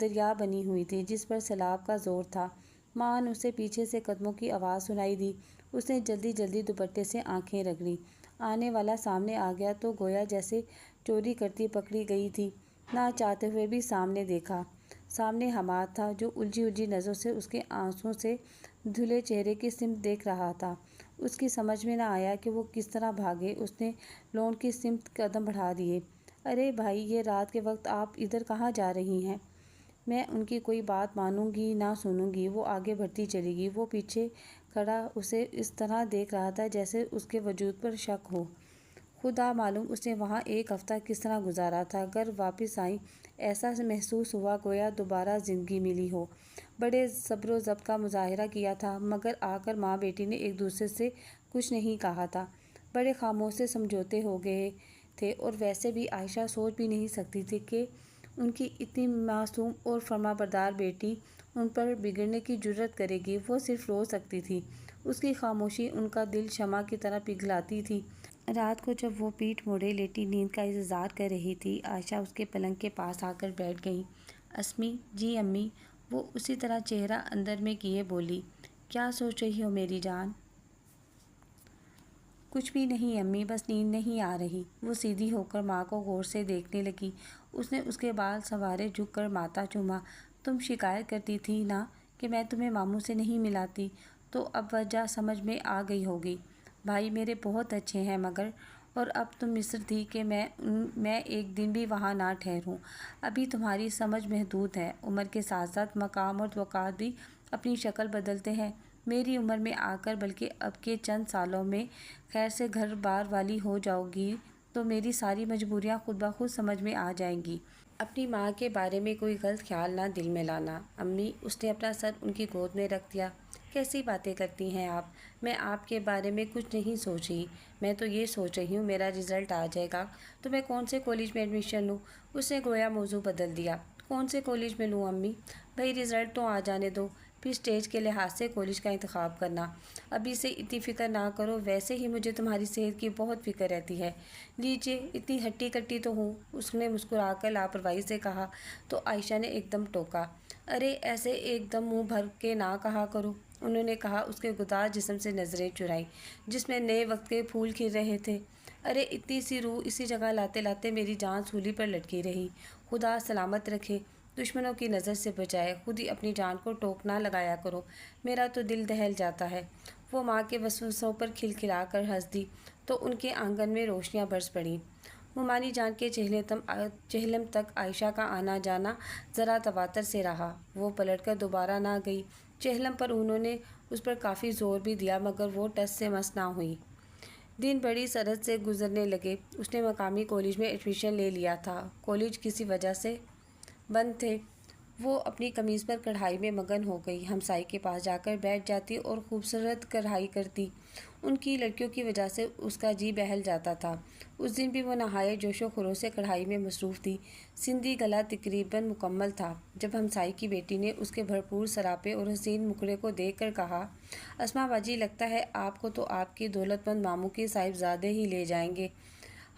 دریا بنی ہوئی تھی جس پر سیلاب کا زور تھا۔ ماں نے اسے پیچھے سے قدموں کی آواز سنائی دی۔ اس نے جلدی جلدی دوپٹے سے آنکھیں رگڑیں۔ آنے والا سامنے آ گیا تو گویا جیسے چوری کرتی پکڑی گئی تھی، نہ چاہتے ہوئے بھی سامنے دیکھا۔ سامنے حماد تھا جو الجھی الجھی نظروں سے اس کے آنسوؤں سے دھلے چہرے کی سمت دیکھ رہا تھا۔ اس کی سمجھ میں نہ آیا کہ وہ کس طرح بھاگے۔ اس نے لونڈ کی سمت قدم بڑھا دیے۔ ارے بھائی، یہ رات کے وقت آپ ادھر کہاں جا رہی ہیں؟ میں ان کی کوئی بات مانوں گی نہ سنوں گی۔ وہ آگے بڑھتی چلی گئی۔ وہ پیچھے کھڑا اسے اس طرح دیکھ رہا تھا جیسے اس کے وجود پر شک ہو۔ خدا معلوم اس نے وہاں 1 ہفتہ کس طرح گزارا تھا۔ گھر واپس آئیں، ایسا محسوس ہوا گویا دوبارہ زندگی ملی ہو۔ بڑے صبر و ضبط کا مظاہرہ کیا تھا، مگر آ کر ماں بیٹی نے ایک دوسرے سے کچھ نہیں کہا تھا۔ بڑے خاموش سے سمجھوتے ہو گئے تھے، اور ویسے بھی عائشہ سوچ بھی نہیں سکتی تھی کہ ان کی اتنی معصوم اور فرمانبردار بیٹی ان پر بگڑنے کی جرأت کرے گی۔ وہ صرف رو سکتی تھی۔ اس کی خاموشی ان کا دل شمع کی طرح پگھلاتی تھی۔ رات کو جب وہ پیٹھ موڑے لیٹی نیند کا انتظار کر رہی تھی، عائشہ اس کے پلنگ کے پاس آ کر بیٹھ گئی۔ اسمی، جی امی، وہ اسی طرح چہرہ اندر میں کیے بولی۔ کیا سوچ رہی ہو میری جان؟ کچھ بھی نہیں امی، بس نیند نہیں آ رہی۔ وہ سیدھی ہو کر ماں کو غور سے دیکھنے لگی۔ اس نے اس کے بال سنوارے، جھک کر ماتھا چوما۔ تم شکایت کرتی تھی نا کہ میں تمہیں ماموں سے نہیں ملاتی، تو اب وجہ سمجھ میں آ گئی ہوگی۔ بھائی میرے بہت اچھے ہیں مگر، اور اب تم مصر تھی کہ میں ایک دن بھی وہاں نہ ٹھہروں۔ ابھی تمہاری سمجھ محدود ہے۔ عمر کے ساتھ ساتھ مقام اور توقعات بھی اپنی شکل بدلتے ہیں۔ میری عمر میں آ کر، بلکہ اب کے چند سالوں میں خیر سے گھر بار والی ہو جاؤ گی تو میری ساری مجبوریاں خود بخود سمجھ میں آ جائیں گی۔ اپنی ماں کے بارے میں کوئی غلط خیال نہ دل میں لانا۔ امی، اس نے اپنا سر ان کی گود میں رکھ دیا۔ کیسی باتیں کرتی ہیں آپ؟ میں آپ کے بارے میں کچھ نہیں سوچ رہی۔ میں تو یہ سوچ رہی ہوں میرا رزلٹ آ جائے گا تو میں کون سے کالج میں ایڈمیشن لوں۔ اس نے گویا موضوع بدل دیا۔ کون سے کالج میں لوں امی؟ بھئی رزلٹ تو آ جانے دو، پھر اسٹیج کے لحاظ سے کالج کا انتخاب کرنا۔ ابھی سے اتنی فکر نہ کرو، ویسے ہی مجھے تمہاری صحت کی بہت فکر رہتی ہے۔ لیجیے، اتنی ہٹی کٹی تو ہوں، اس نے مسکرا کر لاپرواہی سے کہا۔ تو عائشہ نے ایک دم ٹوکا۔ ارے ایسے ایک دم منہ بھر کے نہ کہا کرو، انہوں نے کہا، اس کے گداز جسم سے نظریں چرائیں جس میں نئے وقت کے پھول کھل رہے تھے۔ ارے اتنی سی روح اسی جگہ لاتے لاتے میری جان سولی پر لٹکی رہی۔ خدا سلامت رکھے، دشمنوں کی نظر سے بچائے۔ خود ہی اپنی جان کو ٹوک نہ لگایا کرو، میرا تو دل دہل جاتا ہے۔ وہ ماں کے وسوسوں پر کھلکھلا کر ہنس دی تو ان کے آنگن میں روشنیاں برس پڑیں۔ مومانی جان کے چہلم تک عائشہ کا آنا جانا ذرا تواتر سے رہا۔ وہ پلٹ کر دوبارہ نہ گئی۔ چہلم پر انہوں نے اس پر کافی زور بھی دیا، مگر وہ ٹس سے مس نہ ہوئی۔ دن بڑی سرحد سے گزرنے لگے۔ اس نے مقامی کالج میں ایڈمیشن لے لیا تھا۔ کالج کسی وجہ سے بند تھے۔ وہ اپنی قمیض پر کڑھائی میں مگن ہو گئی، ہمسائی کے پاس جا کر بیٹھ جاتی اور خوبصورت کڑھائی کرتی۔ ان کی لڑکیوں کی وجہ سے اس کا جی بہل جاتا تھا۔ اس دن بھی وہ نہایت جوش و خروش سے کڑھائی میں مصروف تھی۔ سندھی گلا تقریباً مکمل تھا جب ہمسائی کی بیٹی نے اس کے بھرپور سراپے اور حسین مکھڑے کو دیکھ کر کہا، اسما باجی، لگتا ہے آپ کو تو آپ کے دولت مند ماموں کے صاحبزادے ہی لے جائیں گے۔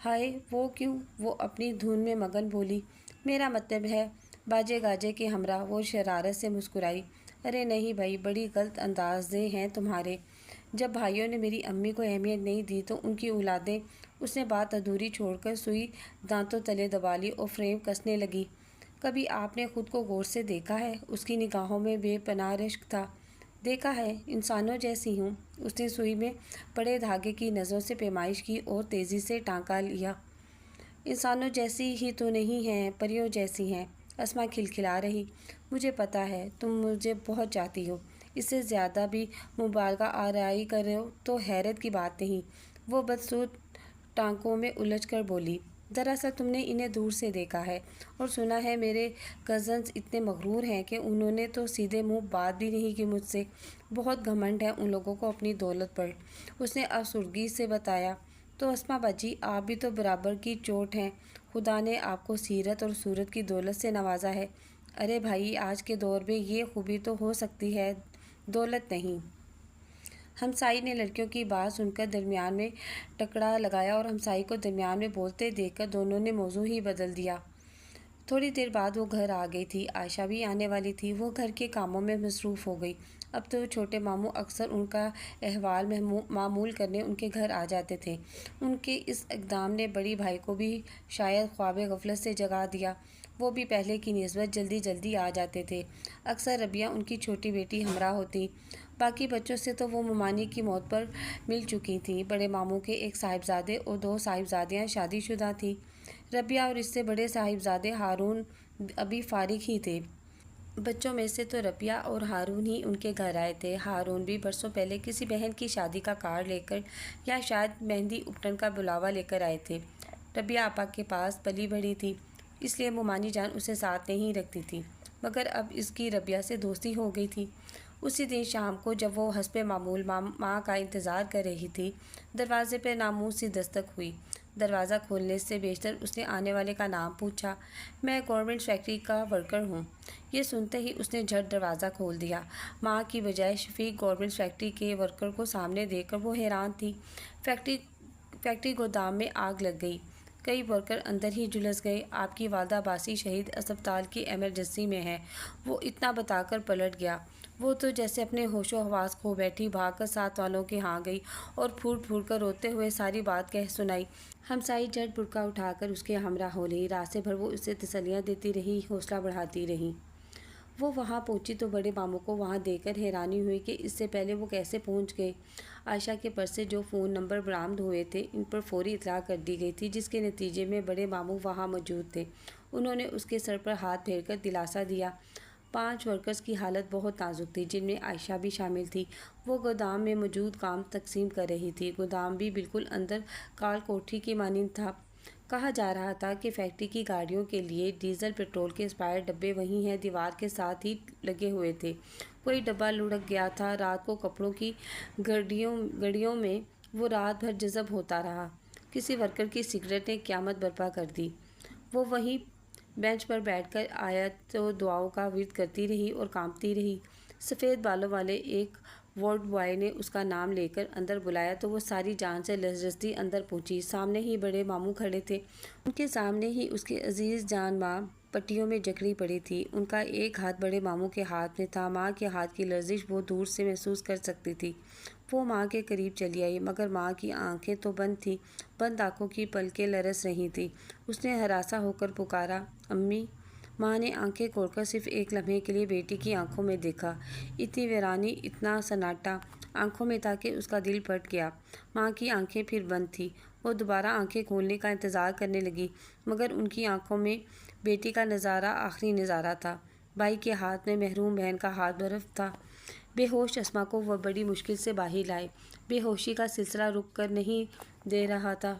ہائے، وہ کیوں؟ وہ اپنی دھن میں مگن بولی۔ میرا مطلب ہے باجے گاجے کے ہمراہ۔ وہ شرارت سے مسکرائی۔ ارے نہیں بھائی، بڑی غلط اندازے ہیں تمہارے۔ جب بھائیوں نے میری امی کو اہمیت نہیں دی تو ان کی اولادیں۔ اس نے بات ادھوری چھوڑ کر سوئی دانتوں تلے دبا لی اور فریم کسنے لگی۔ کبھی آپ نے خود کو غور سے دیکھا ہے؟ اس کی نگاہوں میں بے پناہ رشک تھا۔ دیکھا ہے، انسانوں جیسی ہوں۔ اس نے سوئی میں پڑے دھاگے کی نظروں سے پیمائش کی اور تیزی سے ٹانکا لیا۔ انسانوں جیسی ہی تو نہیں ہیں، پریوں جیسی ہیں۔ اسما کھلکھلا رہی۔ مجھے پتہ ہے تم مجھے بہت چاہتی ہو، اس سے زیادہ بھی مبالغہ آرائی کرو تو حیرت کی بات نہیں۔ وہ بدسود ٹانکوں میں الجھ کر بولی، دراصل تم نے انہیں دور سے دیکھا ہے اور سنا ہے میرے کزنز اتنے مغرور ہیں کہ انہوں نے تو سیدھے منہ بات بھی نہیں کی مجھ سے۔ بہت گھمنڈ ہے ان لوگوں کو اپنی دولت پر۔ اس نے افسردگی سے بتایا۔ تو اسما باجی، آپ بھی تو برابر کی چوٹ ہیں۔ خدا نے آپ کو سیرت اور صورت کی دولت سے نوازا ہے۔ ارے بھائی، آج کے دور میں یہ خوبی تو ہو سکتی ہے، دولت نہیں۔ ہمسائی نے لڑکیوں کی بات سن کر درمیان میں ٹکڑا لگایا اور ہمسائی کو درمیان میں بولتے دیکھ کر دونوں نے موضوع ہی بدل دیا۔ تھوڑی دیر بعد وہ گھر آ گئی تھی۔ عائشہ بھی آنے والی تھی۔ وہ گھر کے کاموں میں مصروف ہو گئی۔ اب تو چھوٹے ماموں اکثر ان کا احوال معمول کرنے ان کے گھر آ جاتے تھے۔ ان کے اس اقدام نے بڑی بھائی کو بھی شاید خواب غفلت سے جگا دیا۔ وہ بھی پہلے کی نسبت جلدی جلدی آ جاتے تھے۔ اکثر ربیہ ان کی چھوٹی بیٹی ہمراہ ہوتی۔ باقی بچوں سے تو وہ ممانی کی موت پر مل چکی تھیں۔ بڑے ماموں کے ایک صاحبزادے اور 2 صاحبزادیاں شادی شدہ تھیں۔ ربیہ اور اس سے بڑے صاحبزادے ہارون ابھی فارغ ہی تھے۔ بچوں میں سے تو ربیہ اور ہارون ہی ان کے گھر آئے تھے۔ ہارون بھی برسوں پہلے کسی بہن کی شادی کا کارڈ لے کر یا شاید مہندی اپٹن کا بلاوا لے کر آئے تھے۔ ربیہ آپا کے پاس پلی بڑھی تھی، اس لیے ممانی جان اسے ساتھ نہیں رکھتی تھی، مگر اب اس کی ربیہ سے دوستی ہو گئی تھی۔ اسی دن شام کو جب وہ حسب معمول ماں کا انتظار کر رہی تھی، دروازے پر ناموس سی دستک ہوئی۔ دروازہ کھولنے سے بیشتر اس نے آنے والے کا نام پوچھا۔ میں گورنمنٹ فیکٹری کا ورکر ہوں۔ یہ سنتے ہی اس نے جھٹ دروازہ کھول دیا۔ ماں کی بجائے شفیق گورنمنٹ فیکٹری کے ورکر کو سامنے دیکھ کر وہ حیران تھی۔ فیکٹری گودام میں آگ لگ گئی۔ کئی ورکر اندر ہی جھلس گئے۔ آپ کی والدہ باسی شہید اسپتال کی ایمرجنسی میں ہے۔ وہ اتنا بتا کر پلٹ گیا۔ وہ تو جیسے اپنے ہوش و حواس کھو بیٹھی بھاگ کر ساتھ والوں کے ہاں گئی اور پھوٹ پھوٹ کر روتے ہوئے ساری بات کہہ سنائی۔ ہمسائی جھٹ برقع اٹھا کر اس کے ہمراہ ہو لی۔ راستے بھر وہ اسے تسلیاں دیتی رہی، حوصلہ بڑھاتی رہی۔ وہ وہاں پہنچی تو بڑے ماموں کو وہاں دیکھ کر حیرانی ہوئی کہ اس سے پہلے وہ کیسے پہنچ گئے۔ عائشہ کے پرس سے جو فون نمبر برآمد ہوئے تھے ان پر فوری اطلاع کر دی گئی تھی، جس کے نتیجے میں بڑے ماموں وہاں موجود تھے۔ انہوں نے اس کے سر پر ہاتھ پھیر کر دلاسا دیا۔ 5 ورکرز کی حالت بہت نازک تھی، جن میں عائشہ بھی شامل تھی۔ وہ گودام میں موجود کام تقسیم کر رہی تھی۔ گودام بھی بالکل اندر کال کوٹھی کی مانند تھا۔ کہا جا رہا تھا کہ فیکٹری کی گاڑیوں کے لیے ڈیزل پٹرول کے اسپائر ڈبے وہیں ہیں، دیوار کے ساتھ ہی لگے ہوئے تھے۔ کوئی ڈبہ لڑک گیا تھا۔ رات کو کپڑوں کی گڑیوں میں وہ رات بھر جذب ہوتا رہا۔ کسی ورکر کی سگریٹ نے قیامت برپا کر دی۔ وہ وہیں بینچ پر بیٹھ کر آیات و دعاؤں کا ورد کرتی رہی اور کانپتی رہی۔ سفید بالوں والے ایک وارڈ بوائے نے اس کا نام لے کر اندر بلایا تو وہ ساری جان سے لرزتی اندر پہنچی۔ سامنے ہی بڑے ماموں کھڑے تھے۔ ان کے سامنے ہی اس کی عزیز جان ماں پٹیوں میں جکڑی پڑی تھی۔ ان کا ایک ہاتھ بڑے ماموں کے ہاتھ میں تھا۔ ماں کے ہاتھ کی لرزش وہ دور سے محسوس کر سکتی تھی۔ وہ ماں کے قریب چلی آئی، مگر ماں کی آنکھیں تو بند تھیں۔ بند آنکھوں کی پلکیں لرز رہی تھیں۔ اس نے ہراساں ہو کر پکارا، امی! ماں نے آنکھیں کھول کر صرف ایک لمحے کے لیے بیٹی کی آنکھوں میں دیکھا۔ اتنی ویرانی، اتنا سناٹا آنکھوں میں تھا کہ اس کا دل پھٹ گیا۔ ماں کی آنکھیں پھر بند تھیں۔ وہ دوبارہ آنکھیں کھولنے کا انتظار کرنے لگی، مگر ان کی آنکھوں میں بیٹی کا نظارہ آخری نظارہ تھا۔ بھائی کے ہاتھ میں محروم بہن کا ہاتھ برف تھا۔ بے ہوش اسما کو وہ بڑی مشکل سے باہر لائے۔ بے ہوشی کا سلسلہ رک کر نہیں دے رہا تھا۔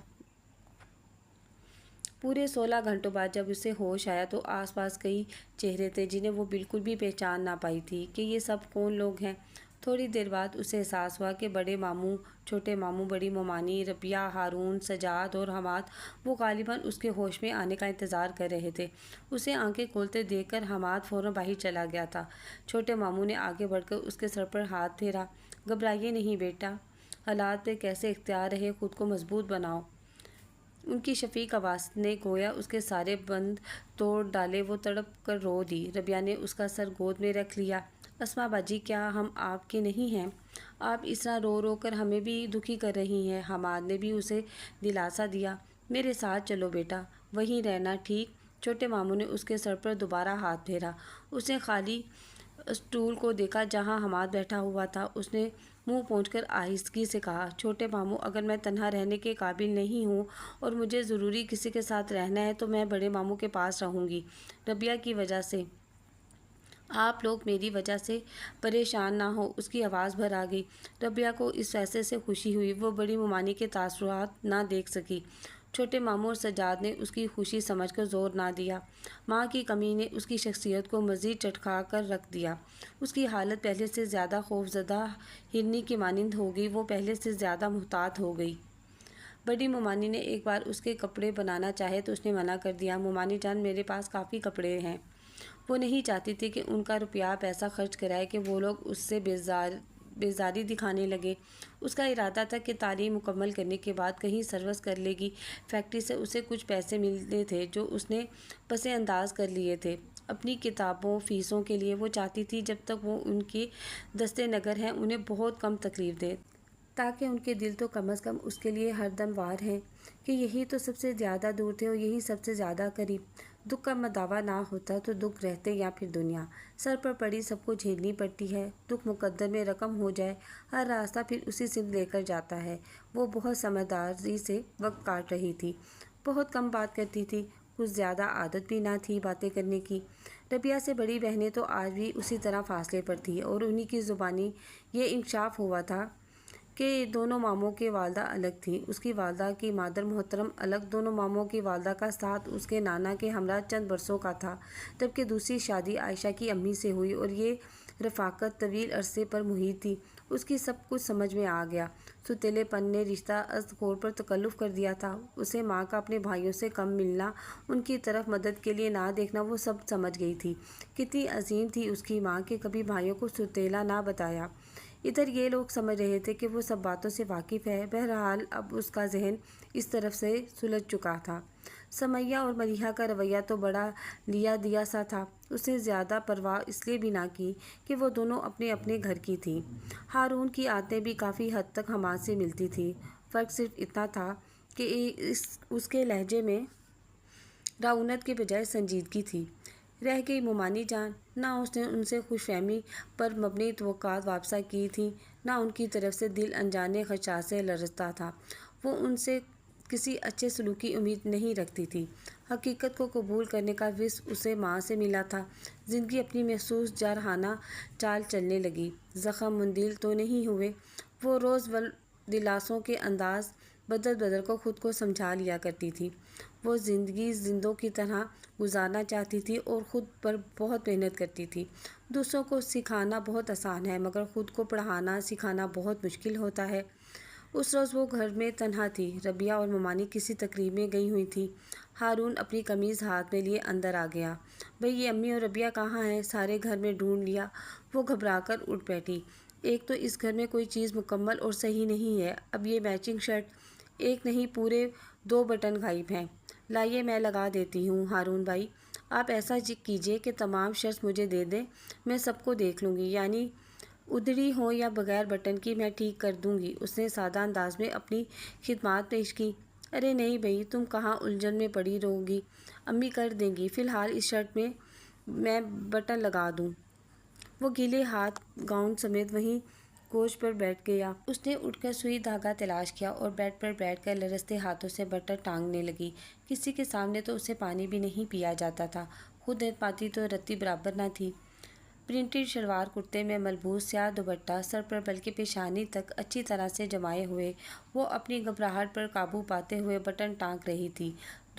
پورے 16 گھنٹوں بعد جب اسے ہوش آیا تو آس پاس کئی چہرے تھے جنہیں وہ بالکل بھی پہچان نہ پائی تھی کہ یہ سب کون لوگ ہیں۔ تھوڑی دیر بعد اسے احساس ہوا کہ بڑے ماموں، چھوٹے ماموں، بڑی ممانی، ربیہ، ہارون، سجاد اور حماد وہ غالباً اس کے ہوش میں آنے کا انتظار کر رہے تھے۔ اسے آنکھیں کھولتے دیکھ کر حماد فوراً باہر چلا گیا تھا۔ چھوٹے ماموں نے آگے بڑھ کر اس کے سر پر ہاتھ پھیرا۔ گھبرائیے نہیں بیٹا، حالات پہ کیسے اختیار رہے، خود کو مضبوط بناؤ۔ ان کی شفیق آواز نے گویا اس کے سارے بند توڑ ڈالے۔ وہ تڑپ کر رو دی۔ ربیہ نے اس کا سر گود میں رکھ لیا۔ اسما باجی، کیا ہم آپ کے نہیں ہیں؟ آپ اس طرح رو رو کر ہمیں بھی دکھی کر رہی ہیں۔ حماد نے بھی اسے دلاسا دیا۔ میرے ساتھ چلو بیٹا، وہیں رہنا، ٹھیک؟ چھوٹے ماموں نے اس کے سر پر دوبارہ ہاتھ پھیرا۔ اس نے خالی اسٹول کو دیکھا جہاں حماد بیٹھا ہوا تھا۔ اس نے منہ پونچھ کر آہستگی سے کہا، چھوٹے ماموں، اگر میں تنہا رہنے کے قابل نہیں ہوں اور مجھے ضروری کسی کے ساتھ رہنا ہے تو میں بڑے ماموں کے پاس رہوں گی۔ ربیہ کی وجہ سے آپ لوگ میری وجہ سے پریشان نہ ہو۔ اس کی آواز بھر آ گئی۔ ربیہ کو اس فیصلے سے خوشی ہوئی۔ وہ بڑی ممانی کے تاثرات نہ دیکھ سکی۔ چھوٹے ماموں اور سجاد نے اس کی خوشی سمجھ کر زور نہ دیا۔ ماں کی کمی نے اس کی شخصیت کو مزید چٹکا کر رکھ دیا۔ اس کی حالت پہلے سے زیادہ خوفزدہ ہرنی کی مانند ہو گئی۔ وہ پہلے سے زیادہ محتاط ہو گئی۔ بڑی ممانی نے ایک بار اس کے کپڑے بنانا چاہے تو اس نے منع کر دیا۔ ممانی جان، میرے پاس کافی کپڑے ہیں۔ وہ نہیں چاہتی تھی کہ ان کا روپیہ پیسہ خرچ کرائے کہ وہ لوگ اس سے بیزاری دکھانے لگے۔ اس کا ارادہ تھا کہ تعلیم مکمل کرنے کے بعد کہیں سروس کر لے گی۔ فیکٹری سے اسے کچھ پیسے ملتے تھے جو اس نے پس انداز کر لیے تھے اپنی کتابوں فیسوں کے لیے۔ وہ چاہتی تھی جب تک وہ ان کے دستے نگر ہیں انہیں بہت کم تکلیف دے، تاکہ ان کے دل تو کم از کم اس کے لیے ہر دم وار ہیں کہ یہی تو سب سے زیادہ دور تھے اور یہی سب سے زیادہ قریب۔ دکھ کا مداوا نہ ہوتا تو دکھ رہتے یا پھر دنیا سر پر پڑی سب کو جھیلنی پڑتی ہے۔ دکھ مقدر میں رقم ہو جائے، ہر راستہ پھر اسی سمت لے کر جاتا ہے۔ وہ بہت سمجھداری سے وقت کاٹ رہی تھی، بہت کم بات کرتی تھی، کچھ زیادہ عادت بھی نہ تھی باتیں کرنے کی۔ ربیہ سے بڑی بہنیں تو آج بھی اسی طرح فاصلے پر تھیں اور انہی کی زبانی یہ انکشاف ہوا تھا کہ دونوں ماموں کی والدہ الگ تھیں۔ اس کی والدہ کی مادر محترم الگ۔ دونوں ماموں کی والدہ کا ساتھ اس کے نانا کے ہمراہ چند برسوں کا تھا، جبکہ دوسری شادی عائشہ کی امی سے ہوئی اور یہ رفاقت طویل عرصے پر محیط تھی۔ اس کی سب کچھ سمجھ میں آ گیا۔ ستیلے پن نے رشتہ ازخور پر تکلف کر دیا تھا۔ اسے ماں کا اپنے بھائیوں سے کم ملنا، ان کی طرف مدد کے لیے نہ دیکھنا، وہ سب سمجھ گئی تھی۔ کتنی عظیم تھی اس کی ماں کہ کبھی بھائیوں کو ستیلا نہ بتایا۔ ادھر یہ لوگ سمجھ رہے تھے کہ وہ سب باتوں سے واقف ہے۔ بہرحال اب اس کا ذہن اس طرف سے سلجھ چکا تھا۔ سمیہ اور ملیحہ کا رویہ تو بڑا لیا دیا سا تھا۔ اس نے زیادہ پرواہ اس لیے بھی نہ کی کہ وہ دونوں اپنے اپنے گھر کی تھیں۔ ہارون کی عادتیں بھی کافی حد تک حماد سے ملتی تھیں۔ فرق صرف اتنا تھا کہ اس کے لہجے میں رعونت کے بجائے سنجیدگی تھی۔ رہ گئی ممانی جان، نہ اس نے ان سے خوش فہمی پر مبنی توقعات وابستہ کی تھیں، نہ ان کی طرف سے دل انجانے خدشات سے لرزتا تھا۔ وہ ان سے کسی اچھے سلوک کی امید نہیں رکھتی تھی۔ حقیقت کو قبول کرنے کا وصف اسے ماں سے ملا تھا۔ زندگی اپنی محسوس جارحانہ چال چلنے لگی۔ زخم مندل تو نہیں ہوئے۔ وہ روز دلاسوں کے انداز بدل بدل کر خود کو سمجھا لیا کرتی تھی۔ وہ زندگی زندوں کی طرح گزارنا چاہتی تھی اور خود پر بہت محنت کرتی تھی۔ دوسروں کو سکھانا بہت آسان ہے مگر خود کو پڑھانا سکھانا بہت مشکل ہوتا ہے۔ اس روز وہ گھر میں تنہا تھی۔ ربیہ اور ممانی کسی تقریب میں گئی ہوئی تھیں۔ ہارون اپنی قمیض ہاتھ میں لیے اندر آ گیا۔ بھئی یہ امی اور ربیہ کہاں ہیں؟ سارے گھر میں ڈھونڈ لیا۔ وہ گھبرا کر اٹھ بیٹھی۔ ایک تو اس گھر میں کوئی چیز مکمل اور صحیح نہیں ہے۔ اب یہ میچنگ شرٹ، ایک نہیں پورے 2 بٹن غائب ہیں۔ لائیے میں لگا دیتی ہوں۔ ہارون بھائی، آپ ایسا کیجیے کہ تمام شرٹس مجھے دے دیں، میں سب کو دیکھ لوں گی، یعنی ادھڑی ہوں یا بغیر بٹن کی میں ٹھیک کر دوں گی۔ اس نے سادہ انداز میں اپنی خدمات پیش کی۔ ارے نہیں بھئی، تم کہاں الجھن میں پڑی رہو گی، امی کر دیں گی، فی الحال اس شرٹ میں بٹن لگا دوں۔ وہ گیلے ہاتھ گاؤن سمیت وہیں کوچ پر بیٹھ گیا۔ اس نے اٹھ کر سوئی دھاگا تلاش کیا اور بیڈ پر بیٹھ کر لرزتے ہاتھوں سے بٹن ٹانگنے لگی۔ کسی کے سامنے تو اسے پانی بھی نہیں پیا جاتا تھا۔ خود اعتمادی تو رتی برابر نہ تھی۔ پرنٹڈ شلوار کرتے میں ملبوس سیاہ دوپٹہ سر پر بلکہ پیشانی تک اچھی طرح سے جمائے ہوئے وہ اپنی گھبراہٹ پر قابو پاتے ہوئے بٹن ٹانگ رہی تھی۔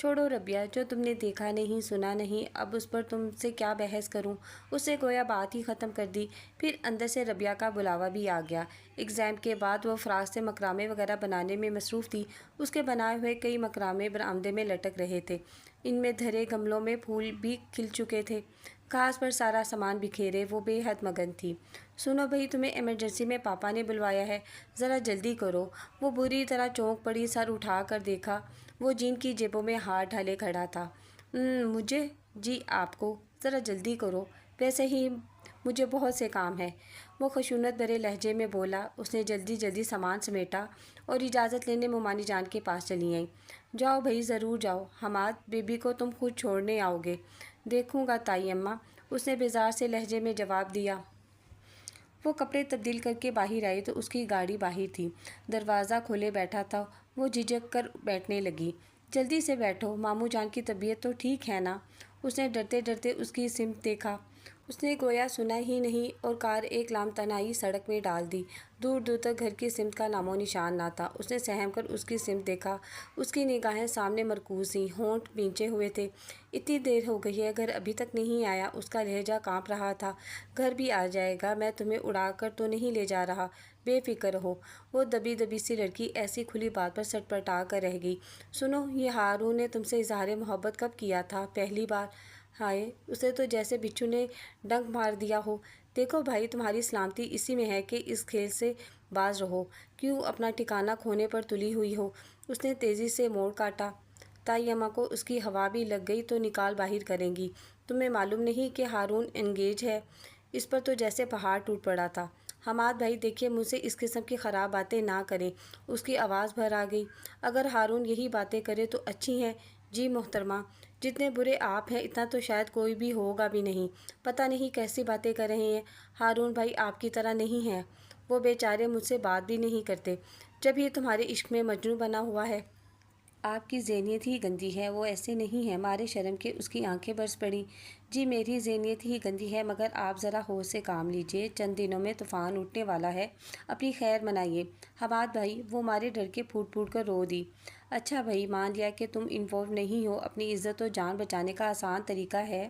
چھوڑو ربیہ، جو تم نے دیکھا نہیں سنا نہیں، اب اس پر تم سے کیا بحث کروں۔ اس نے گویا بات ہی ختم کر دی۔ پھر اندر سے ربیہ کا بلاوا بھی آ گیا۔ ایگزام کے بعد وہ فراق سے مکرامے وغیرہ بنانے میں مصروف تھی۔ اس کے بنائے ہوئے کئی مکرامے برآمدے میں لٹک رہے تھے۔ ان میں دھرے گملوں میں پھول بھی کھل چکے تھے۔ گھاس پر سارا سامان بکھیرے وہ بے حد مگن تھی۔ سنو بھائی، تمہیں ایمرجنسی میں پاپا نے بلوایا ہے، ذرا جلدی کرو۔ وہ بری طرح چونک پڑی، سر اٹھا کر دیکھا۔ وہ جین کی جیبوں میں ہاتھ ڈالے کھڑا تھا۔ مجھے؟ جی آپ کو، ذرا جلدی کرو، ویسے ہی مجھے بہت سے کام ہیں، وہ خشونت بھرے لہجے میں بولا۔ اس نے جلدی جلدی سامان سمیٹا اور اجازت لینے مومانی جان کے پاس چلی آئیں۔ جاؤ بھائی، ضرور جاؤ، حماد بیبی کو تم خود چھوڑنے آؤ گے؟ دیکھوں گا تائی اماں، اس نے بیزار سے لہجے میں جواب دیا۔ وہ کپڑے تبدیل کر کے باہر آئی تو اس کی گاڑی باہر تھی، دروازہ کھولے بیٹھا تھا۔ وہ جھجک کر بیٹھنے لگی۔ جلدی سے بیٹھو، ماموں جان کی طبیعت تو ٹھیک ہے نا؟ اس نے ڈرتے ڈرتے اس کی سمت دیکھا۔ اس نے گویا سنا ہی نہیں اور کار ایک لامتناہی سڑک میں ڈال دی۔ دور دور تک گھر کی سمت کا نام و نشان نہ تھا۔ اس نے سہم کر اس کی سمت دیکھا۔ اس کی نگاہیں سامنے مرکوز تھیں، ہونٹ بھینچے ہوئے تھے۔ اتنی دیر ہو گئی ہے، گھر ابھی تک نہیں آیا؟ اس کا لہجہ کانپ رہا تھا۔ گھر بھی آ جائے گا، میں تمہیں اڑا کر تو نہیں لے جا رہا، بے فکر رہو۔ وہ دبی دبی سی لڑکی ایسی کھلی بات پر سٹ پٹا کر رہ گئی۔ سنو، یہ ہارون نے تم سے اظہار محبت کب کیا تھا؟ پہلی بار؟ ہائے، اسے تو جیسے بچھو نے ڈنک مار دیا ہو۔ دیکھو بھائی، تمہاری سلامتی اسی میں ہے کہ اس کھیل سے باز رہو، کیوں اپنا ٹھکانہ کھونے پر تلی ہوئی ہو؟ اس نے تیزی سے موڑ کاٹا۔ تائی اماں کو اس کی ہوا بھی لگ گئی تو نکال باہر کریں گی۔ تمہیں معلوم نہیں کہ ہارون انگیج ہے؟ اس پر تو جیسے پہاڑ ٹوٹ پڑا تھا۔ حماد بھائی دیکھیے، مجھ سے اس قسم کی خراب باتیں نہ کریں۔ اس کی آواز بھر آ گئی۔ اگر ہارون یہی باتیں کرے تو اچھی ہیں۔ جی محترمہ، جتنے برے آپ ہیں اتنا تو شاید کوئی بھی ہوگا بھی نہیں۔ پتہ نہیں کیسی باتیں کر رہے ہیں۔ ہارون بھائی آپ کی طرح نہیں ہیں، وہ بیچارے مجھ سے بات بھی نہیں کرتے، جب یہ تمہارے عشق میں مجنوں بنا ہوا ہے۔ آپ کی ذہنیت ہی گندی ہے، وہ ایسے نہیں ہیں۔ مارے شرم کے اس کی آنکھیں برس پڑیں۔ جی میری ذہنیت ہی گندی ہے، مگر آپ ذرا ہوش سے کام لیجیے، چند دنوں میں طوفان اٹھنے والا ہے، اپنی خیر منائیے۔ حماد بھائی، وہ مارے ڈر کے پھوٹ پھوٹ کر رو دی۔ اچھا بھائی، مان لیا کہ تم انوالو نہیں ہو۔ اپنی عزت و جان بچانے کا آسان طریقہ ہے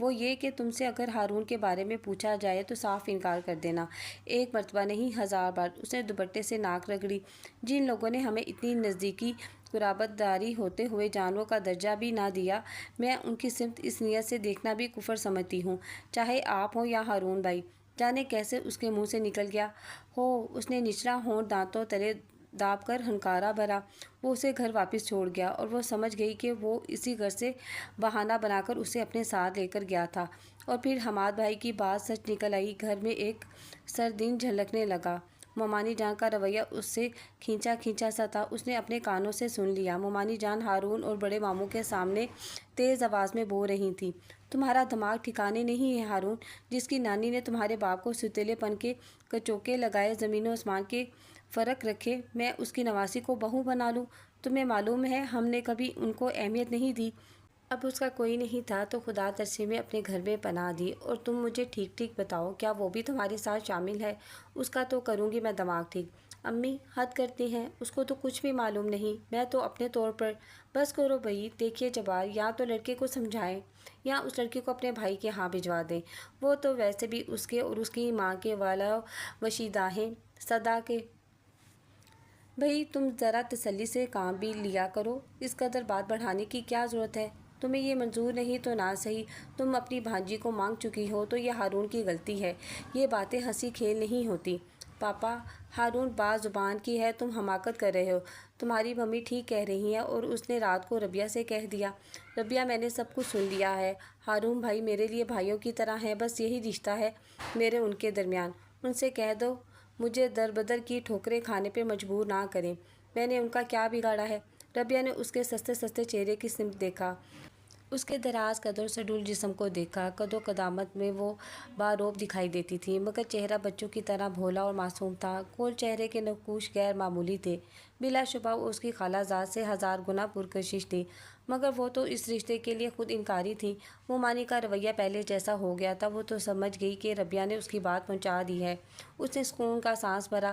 وہ یہ کہ تم سے اگر ہارون کے بارے میں پوچھا جائے تو صاف انکار کر دینا۔ ایک مرتبہ نہیں، 1000 بار۔ اس نے دوپٹے سے ناک رگڑی۔ جن لوگوں نے ہمیں اتنی نزدیکی قرابت داری ہوتے ہوئے جانوروں کا درجہ بھی نہ دیا، میں ان کی سمت اس نیت سے دیکھنا بھی کفر سمجھتی ہوں، چاہے آپ ہوں یا ہارون بھائی۔ جانے کیسے اس کے منہ سے نکل گیا ہو، اس نے نچلا ہونٹ دانتوں تلے داب کر ہنکارا بھرا۔ وہ اسے گھر واپس چھوڑ گیا اور وہ سمجھ گئی کہ وہ اسی گھر سے بہانہ بنا کر اسے اپنے ساتھ لے کر گیا تھا۔ اور پھر حماد بھائی کی بات سچ نکل آئی۔ گھر میں ایک سردین جھلکنے لگا۔ مومانی جان کا رویہ اس سے کھینچا کھینچا سا تھا۔ اس نے اپنے کانوں سے سن لیا۔ مومانی جان ہارون اور بڑے ماموں کے سامنے تیز آواز میں بول رہی تھیں۔ تمہارا دماغ ٹھکانے نہیں ہے ہارون؟ جس کی نانی نے تمہارے باپ کو ستیلے پن کے کچوکے لگائے، زمین و آسمان کے فرق رکھے، میں اس کی نواسی کو بہو بنا لوں؟ تمہیں معلوم ہے ہم نے کبھی ان کو اہمیت نہیں دی۔ اب اس کا کوئی نہیں تھا تو خدا ترسی میں اپنے گھر میں پناہ دی۔ اور تم مجھے ٹھیک ٹھیک بتاؤ، کیا وہ بھی تمہارے ساتھ شامل ہے؟ اس کا تو کروں گی میں دماغ ٹھیک۔ امی حد کرتی ہیں، اس کو تو کچھ بھی معلوم نہیں، میں تو اپنے طور پر۔ بس کرو بھائی، دیکھیے جبار، یا تو لڑکے کو سمجھائیں یا اس لڑکی کو اپنے بھائی کے ہاں بھجوا دیں۔ وہ تو ویسے بھی اس کے اور اس کی ماں کے والا وشیدہ ہیں، صدا کے۔ بھائی تم ذرا تسلی سے کام بھی لیا کرو، اس قدر بات بڑھانے کی کیا ضرورت ہے؟ تمہیں یہ منظور نہیں تو نہ صحیح، تم اپنی بھانجی کو مانگ چکی ہو تو یہ ہارون کی غلطی ہے۔ یہ باتیں ہنسی کھیل نہیں ہوتی۔ پاپا، ہارون بات زبان کی ہے، تم حماقت کر رہے ہو۔ تمہاری ممی ٹھیک کہہ رہی ہیں، اور اس نے رات کو ربیہ سے کہہ دیا۔ ربیہ، میں نے سب کچھ سن لیا ہے۔ ہارون بھائی میرے لیے بھائیوں کی طرح ہیں، بس یہی رشتہ ہے میرے ان کے درمیان۔ ان سے کہہ دو مجھے در بدر کی ٹھوکریں کھانے پہ مجبور نہ کریں، میں نے ان کا کیا بگاڑا ہے؟ ربیہ نے اس کے سستے سستے چہرے کی سمت دیکھا، اس کے دراز قد سے ڈول جسم کو دیکھا۔ قد و قدامت میں وہ باروب دکھائی دیتی تھی، مگر چہرہ بچوں کی طرح بھولا اور معصوم تھا۔ کول چہرے کے نقوش غیر معمولی تھے۔ بلا شبہ وہ اس کی خالہ زاد سے 1000 گنا پرکشش تھی، مگر وہ تو اس رشتے کے لیے خود انکاری تھی۔ مومانی کا رویہ پہلے جیسا ہو گیا تھا۔ وہ تو سمجھ گئی کہ ربیہ نے اس کی بات پہنچا دی ہے۔ اس نے سکون کا سانس بھرا۔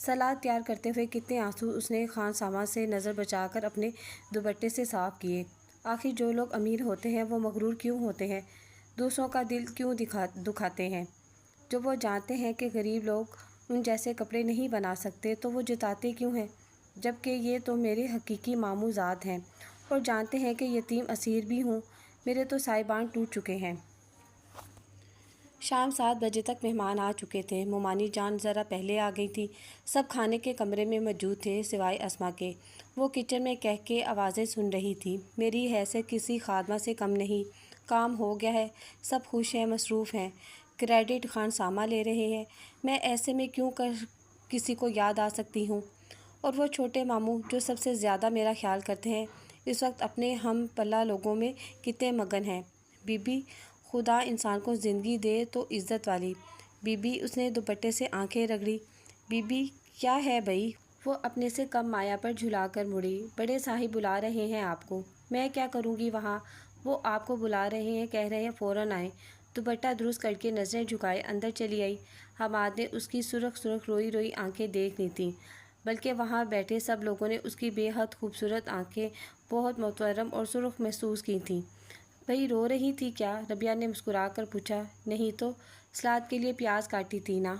سلاد تیار کرتے ہوئے کتنے آنسو اس نے خان سامہ سے نظر بچا کر اپنے دوپٹے سے صاف کیے۔ آخر جو لوگ امیر ہوتے ہیں وہ مغرور کیوں ہوتے ہیں؟ دوسروں کا دل کیوں دکھاتے ہیں؟ جو وہ جانتے ہیں کہ غریب لوگ ان جیسے کپڑے نہیں بنا سکتے تو وہ جتاتے کیوں ہیں؟ جبکہ یہ تو میرے حقیقی ماموں زاد ہیں اور جانتے ہیں کہ یتیم اسیر بھی ہوں۔ میرے تو سائبان ٹوٹ چکے ہیں۔ شام 7 بجے تک مہمان آ چکے تھے۔ مومانی جان ذرا پہلے آ گئی تھی۔ سب کھانے کے کمرے میں موجود تھے سوائے اسما کے۔ وہ کچن میں کہہ کے آوازیں سن رہی تھی۔ میری حیثیت کسی خادمہ سے کم نہیں۔ کام ہو گیا ہے، سب خوش ہیں، مصروف ہیں، کریڈٹ خان سامہ لے رہے ہیں۔ میں ایسے میں کیوں کسی کو یاد آ سکتی ہوں؟ اور وہ چھوٹے ماموں جو سب سے زیادہ میرا خیال کرتے ہیں اس وقت اپنے ہم پلہ لوگوں میں کتنے مگن ہیں۔ بی بی خدا انسان کو زندگی دے تو عزت والی۔ بی بی اس نے دوپٹے سے آنکھیں رگڑی۔ بی بی کیا ہے بھئی؟ وہ اپنے سے کم مایا پر جھلا کر مڑی۔ بڑے صاحب بلا رہے ہیں آپ کو۔ میں کیا کروں گی وہاں؟ وہ آپ کو بلا رہے ہیں، کہہ رہے ہیں فوراً آئیں۔ دوپٹہ درست کر کے نظریں جھکائے اندر چلی آئی۔ حماد نے اس کی سرخ روئی روئی آنکھیں دیکھ لی تھیں، بلکہ وہاں بیٹھے سب لوگوں نے اس کی بے حد خوبصورت آنکھیں بہت محترم اور سرخ محسوس کی تھیں۔ بھئی رو رہی تھی کیا؟ ربیہ نے مسکرا کر پوچھا۔ نہیں تو سلاد کے لیے پیاز کاٹی تھی نا؟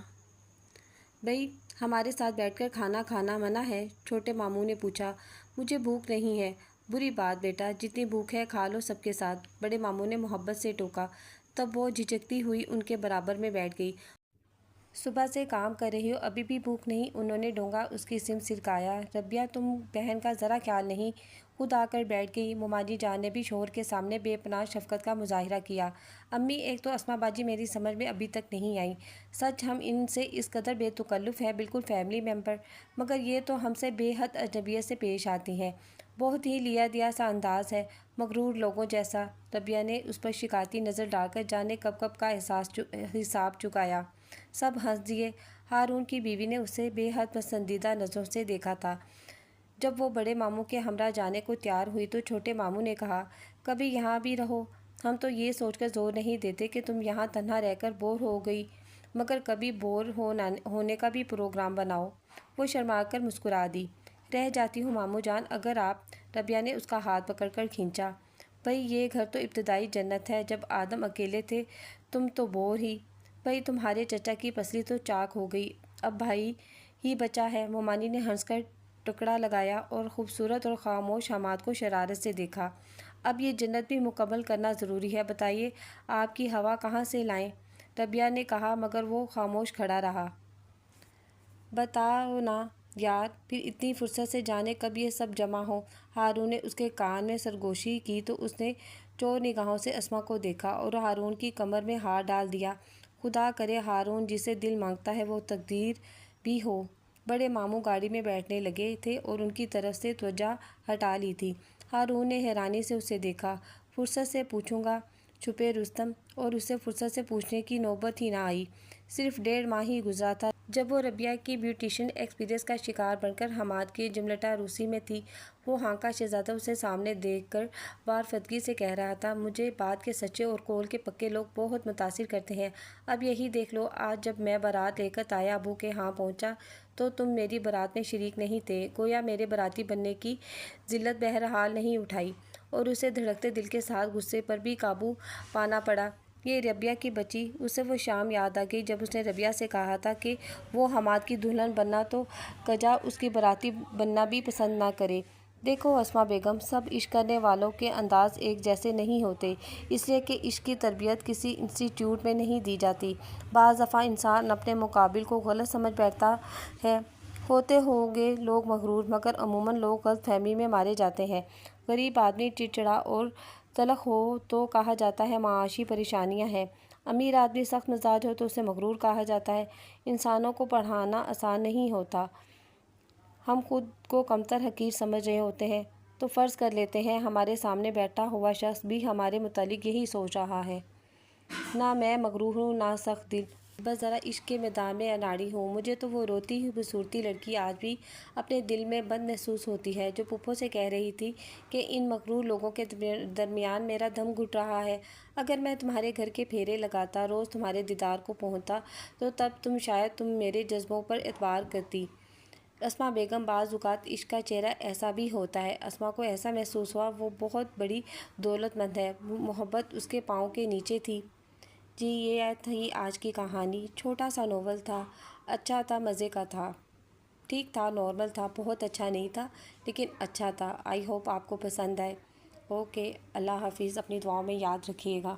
بھئی ہمارے ساتھ بیٹھ کر کھانا کھانا منع ہے؟ چھوٹے ماموں نے پوچھا۔ مجھے بھوک نہیں ہے۔ بری بات بیٹا، جتنی بھوک ہے کھا لو سب کے ساتھ، بڑے ماموں نے محبت سے ٹوکا۔ تب وہ جھجکتی ہوئی ان کے برابر میں بیٹھ گئی۔ صبح سے کام کر رہی ہو، ابھی بھی بھوک نہیں؟ انہوں نے ڈونگا اس کی سمت سرکایا۔ ربیہ تم بہن کا ذرا خیال نہیں؟ خود آ کر بیٹھ گئی۔ مومانی جان نے بھی شوہر کے سامنے بے پناہ شفقت کا مظاہرہ کیا۔ امی ایک تو اسما باجی میری سمجھ میں ابھی تک نہیں آئیں۔ سچ ہم ان سے اس قدر بے تکلف ہیں، بالکل فیملی ممبر، مگر یہ تو ہم سے بے حد اجنبیت سے پیش آتی ہیں۔ بہت ہی لیا دیا سا انداز ہے، مغرور لوگوں جیسا۔ ربیہ نے اس پر شکایتی نظر ڈال کر جانے کب کا حساب چکایا۔ سب ہنس دیے۔ ہارون کی بیوی نے اسے بے حد پسندیدہ نظروں سے دیکھا تھا۔ جب وہ بڑے ماموں کے ہمراہ جانے کو تیار ہوئی تو چھوٹے ماموں نے کہا، کبھی یہاں بھی رہو۔ ہم تو یہ سوچ کر زور نہیں دیتے کہ تم یہاں تنہا رہ کر بور ہو گئی، مگر کبھی بور ہونے کا بھی پروگرام بناؤ۔ وہ شرما کر مسکرا دی۔ رہ جاتی ہوں ماموں جان اگر آپ۔ ربیہ نے اس کا ہاتھ پکڑ کر کھینچا۔ بھئی یہ گھر تو ابتدائی جنت ہے، جب آدم اکیلے تھے تم تو بور ہی۔ بھئی تمہارے چچا کی پسلی تو چاک ہو گئی، اب بھائی ہی بچا ہے۔ مومانی نے ہنس کر ٹکڑا لگایا اور خوبصورت اور خاموش حماد کو شرارت سے دیکھا۔ اب یہ جنت بھی مکمل کرنا ضروری ہے، بتائیے آپ کی ہوا کہاں سے لائیں؟ ربیہ نے کہا، مگر وہ خاموش کھڑا رہا۔ بتاؤ نا یار، پھر اتنی فرصت سے جانے کب یہ سب جمع ہوں؟ ہارون نے اس کے کان میں سرگوشی کی تو اس نے چور نگاہوں سے اسما کو دیکھا اور ہارون کی کمر میں ہاتھ ڈال دیا۔ خدا کرے ہارون جسے دل مانگتا ہے وہ تقدیر بھی ہو۔ بڑے ماموں گاڑی میں بیٹھنے لگے تھے اور ان کی طرف سے توجہ ہٹا لی تھی۔ ہارون نے حیرانی سے اسے دیکھا۔ فرصت سے پوچھوں گا، چھپے رستم، اور اسے فرصت سے پوچھنے کی نوبت ہی نہ آئی۔ صرف 1.5 ماہ ہی گزرا تھا جب وہ ربیہ کی بیوٹیشین ایکسپیرینس کا شکار بن کر حماد کی جملٹا روسی میں تھی۔ وہ ہانکا شہزادہ اسے سامنے دیکھ کر وارفتگی سے کہہ رہا تھا، مجھے بات کے سچے اور قول کے پکے لوگ بہت متاثر کرتے ہیں۔ اب یہی دیکھ لو، آج جب میں بارات لے کر تایا ابو کے ہاں پہنچا تو تم میری بارات میں شریک نہیں تھے، گویا میرے باراتی بننے کی ذلت بہرحال نہیں اٹھائی، اور اسے دھڑکتے دل کے ساتھ غصے پر بھی قابو پانا پڑا۔ یہ ربیہ کی بچی، اسے وہ شام یاد آ گئی جب اس نے ربیہ سے کہا تھا کہ وہ حماد کی دلہن بننا تو کجا اس کی باراتی بننا بھی پسند نہ کرے۔ دیکھو اسما بیگم، سب عشق کرنے والوں کے انداز ایک جیسے نہیں ہوتے، اس لیے کہ عشق کی تربیت کسی انسٹی ٹیوٹ میں نہیں دی جاتی۔ بعض دفعہ انسان اپنے مقابل کو غلط سمجھ بیٹھتا ہے۔ ہوتے ہوں گے لوگ مغرور، مگر عموماً لوگ غلط فہمی میں مارے جاتے ہیں۔ غریب آدمی چڑچڑا اور تلخ ہو تو کہا جاتا ہے معاشی پریشانیاں ہیں، امیر آدمی سخت مزاج ہو تو اسے مغرور کہا جاتا ہے۔ انسانوں کو پڑھانا آسان نہیں ہوتا۔ ہم خود کو کمتر حقیر سمجھ رہے ہوتے ہیں تو فرض کر لیتے ہیں ہمارے سامنے بیٹھا ہوا شخص بھی ہمارے متعلق یہی سوچ رہا ہے۔ نہ میں مغرور ہوں نہ سخت دل، بس ذرا عشق کے میدان میں اناڑی ہوں۔ مجھے تو وہ روتی ہوئی خوبصورتی لڑکی آج بھی اپنے دل میں بند محسوس ہوتی ہے جو پھپھو سے کہہ رہی تھی کہ ان مغرور لوگوں کے درمیان میرا دم گھٹ رہا ہے۔ اگر میں تمہارے گھر کے پھیرے لگاتا، روز تمہارے دیدار کو پہنچتا تو تب شاید تم میرے جذبوں پر اعتبار کرتی۔ اسما بیگم بعض اوقات عشق کا چہرہ ایسا بھی ہوتا ہے۔ اسما کو ایسا محسوس ہوا وہ بہت بڑی دولت مند ہے، محبت اس کے پاؤں کے نیچے تھی۔ جی یہ تھی آج کی کہانی۔ چھوٹا سا ناول تھا، اچھا تھا، مزے کا تھا، ٹھیک تھا، نارمل تھا، بہت اچھا نہیں تھا لیکن اچھا تھا۔ آئی ہوپ آپ کو پسند آئے۔ اوکے، اللہ حافظ، اپنی دعاؤں میں یاد رکھیے گا۔